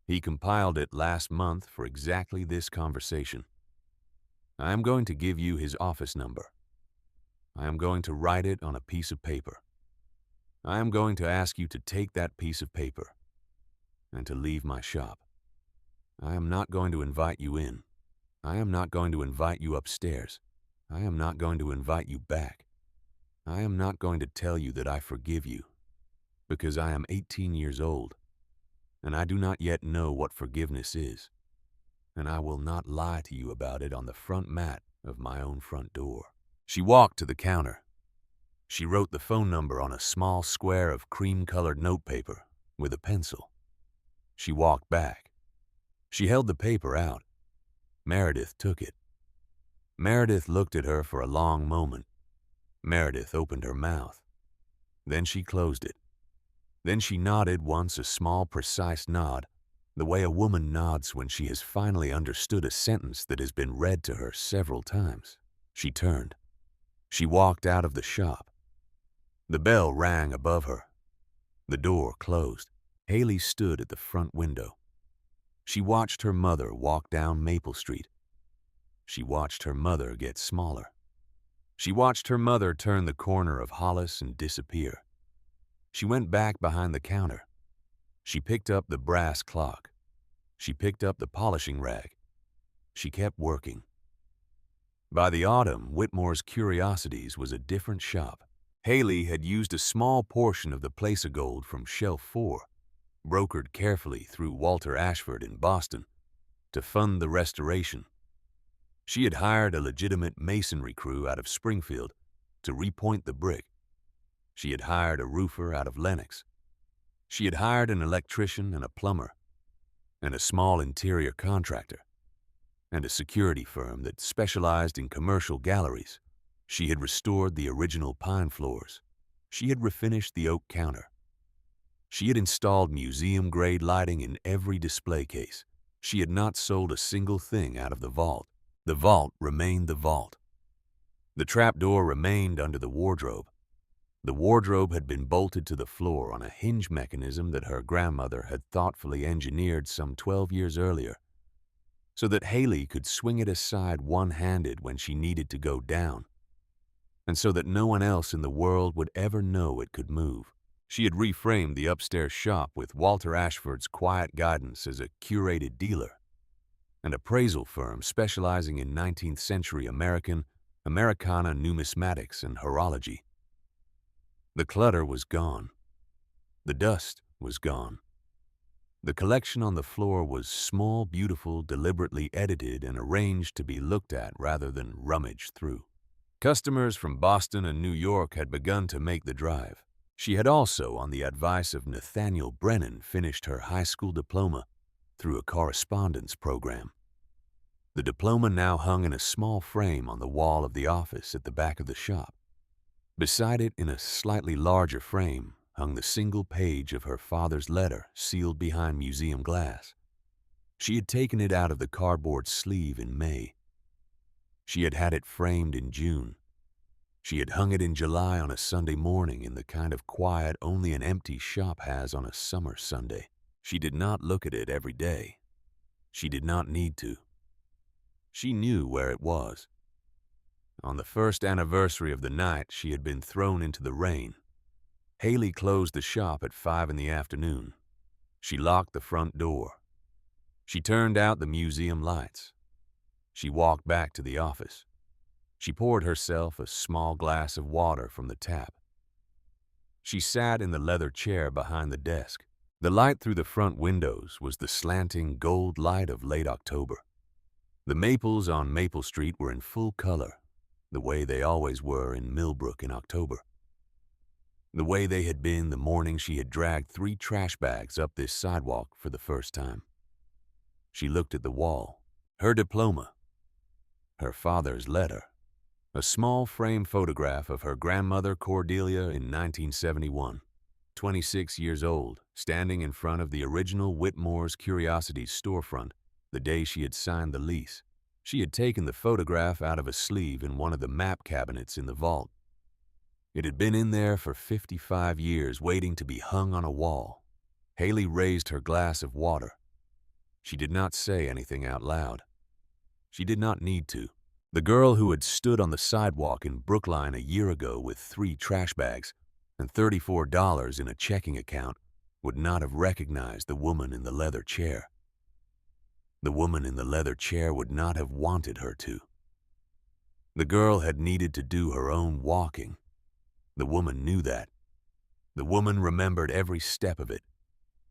He compiled it last month for exactly this conversation. I am going to give you his office number. I am going to write it on a piece of paper. I am going to ask you to take that piece of paper and to leave my shop. I am not going to invite you in. I am not going to invite you upstairs. I am not going to invite you back. I am not going to tell you that I forgive you, because I am 18 years old, and I do not yet know what forgiveness is, and I will not lie to you about it on the front mat of my own front door." She walked to the counter. She wrote the phone number on a small square of cream-colored notepaper with a pencil. She walked back. She held the paper out. Meredith took it. Meredith looked at her for a long moment. Meredith opened her mouth. Then she closed it. Then she nodded once, a small, precise nod, the way a woman nods when she has finally understood a sentence that has been read to her several times. She turned. She walked out of the shop. The bell rang above her. The door closed. Haley stood at the front window. She watched her mother walk down Maple Street. She watched her mother get smaller. She watched her mother turn the corner of Hollis and disappear. She went back behind the counter. She picked up the brass clock. She picked up the polishing rag. She kept working. By the autumn, Whitmore's Curiosities was a different shop. Haley had used a small portion of the place of gold from Shelf 4, brokered carefully through Walter Ashford in Boston, to fund the restoration. She had hired a legitimate masonry crew out of Springfield to repoint the brick. She had hired a roofer out of Lenox. She had hired an electrician and a plumber, and a small interior contractor, and a security firm that specialized in commercial galleries. She had restored the original pine floors. She had refinished the oak counter. She had installed museum-grade lighting in every display case. She had not sold a single thing out of the vault. The vault remained the vault. The trapdoor remained under the wardrobe. The wardrobe had been bolted to the floor on a hinge mechanism that her grandmother had thoughtfully engineered some 12 years earlier, so that Haley could swing it aside one-handed when she needed to go down, and so that no one else in the world would ever know it could move. She had reframed the upstairs shop with Walter Ashford's quiet guidance as a curated dealer, an appraisal firm specializing in 19th century Americana numismatics and horology. The clutter was gone. The dust was gone. The collection on the floor was small, beautiful, deliberately edited and arranged to be looked at rather than rummaged through. Customers from Boston and New York had begun to make the drive. She had also, on the advice of Nathaniel Brennan, finished her high school diploma through a correspondence program. The diploma now hung in a small frame on the wall of the office at the back of the shop. Beside it, in a slightly larger frame, hung the single page of her father's letter sealed behind museum glass. She had taken it out of the cardboard sleeve in May. She had had it framed in June. She had hung it in July on a Sunday morning in the kind of quiet only an empty shop has on a summer Sunday. She did not look at it every day. She did not need to. She knew where it was. On the first anniversary of the night she had been thrown into the rain, Haley closed the shop at 5 in the afternoon. She locked the front door. She turned out the museum lights. She walked back to the office. She poured herself a small glass of water from the tap. She sat in the leather chair behind the desk. The light through the front windows was the slanting gold light of late October. The maples on Maple Street were in full color, the way they always were in Millbrook in October. The way they had been the morning she had dragged 3 trash bags up this sidewalk for the first time. She looked at the wall. Her diploma. Her father's letter. A small frame photograph of her grandmother Cordelia in 1971, 26 years old, standing in front of the original Whitmore's Curiosities storefront the day she had signed the lease. She had taken the photograph out of a sleeve in one of the map cabinets in the vault. It had been in there for 55 years, waiting to be hung on a wall. Haley raised her glass of water. She did not say anything out loud. She did not need to. The girl who had stood on the sidewalk in Brookline a year ago with 3 trash bags and $34 in a checking account would not have recognized the woman in the leather chair. The woman in the leather chair would not have wanted her to. The girl had needed to do her own walking. The woman knew that. The woman remembered every step of it.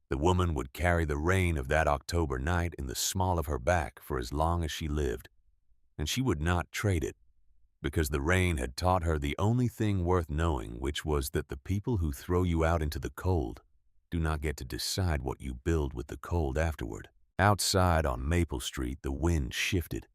The woman would carry the rain of that October night in the small of her back for as long as she lived, and she would not trade it, because the rain had taught her the only thing worth knowing, which was that the people who throw you out into the cold do not get to decide what you build with the cold afterward. Outside on Maple Street, the wind shifted.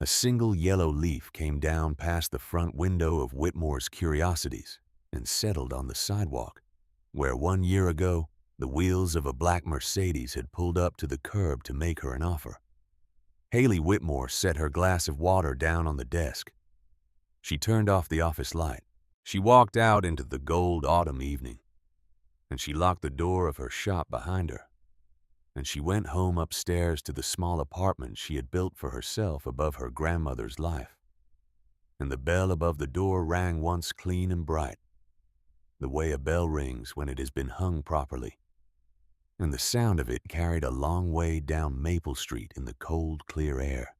A single yellow leaf came down past the front window of Whitmore's Curiosities and settled on the sidewalk, where 1 year ago, the wheels of a black Mercedes had pulled up to the curb to make her an offer. Haley Whitmore set her glass of water down on the desk. She turned off the office light. She walked out into the gold autumn evening, and she locked the door of her shop behind her. And she went home upstairs to the small apartment she had built for herself above her grandmother's life. And the bell above the door rang once clean and bright, the way a bell rings when it has been hung properly. And the sound of it carried a long way down Maple Street in the cold, clear air.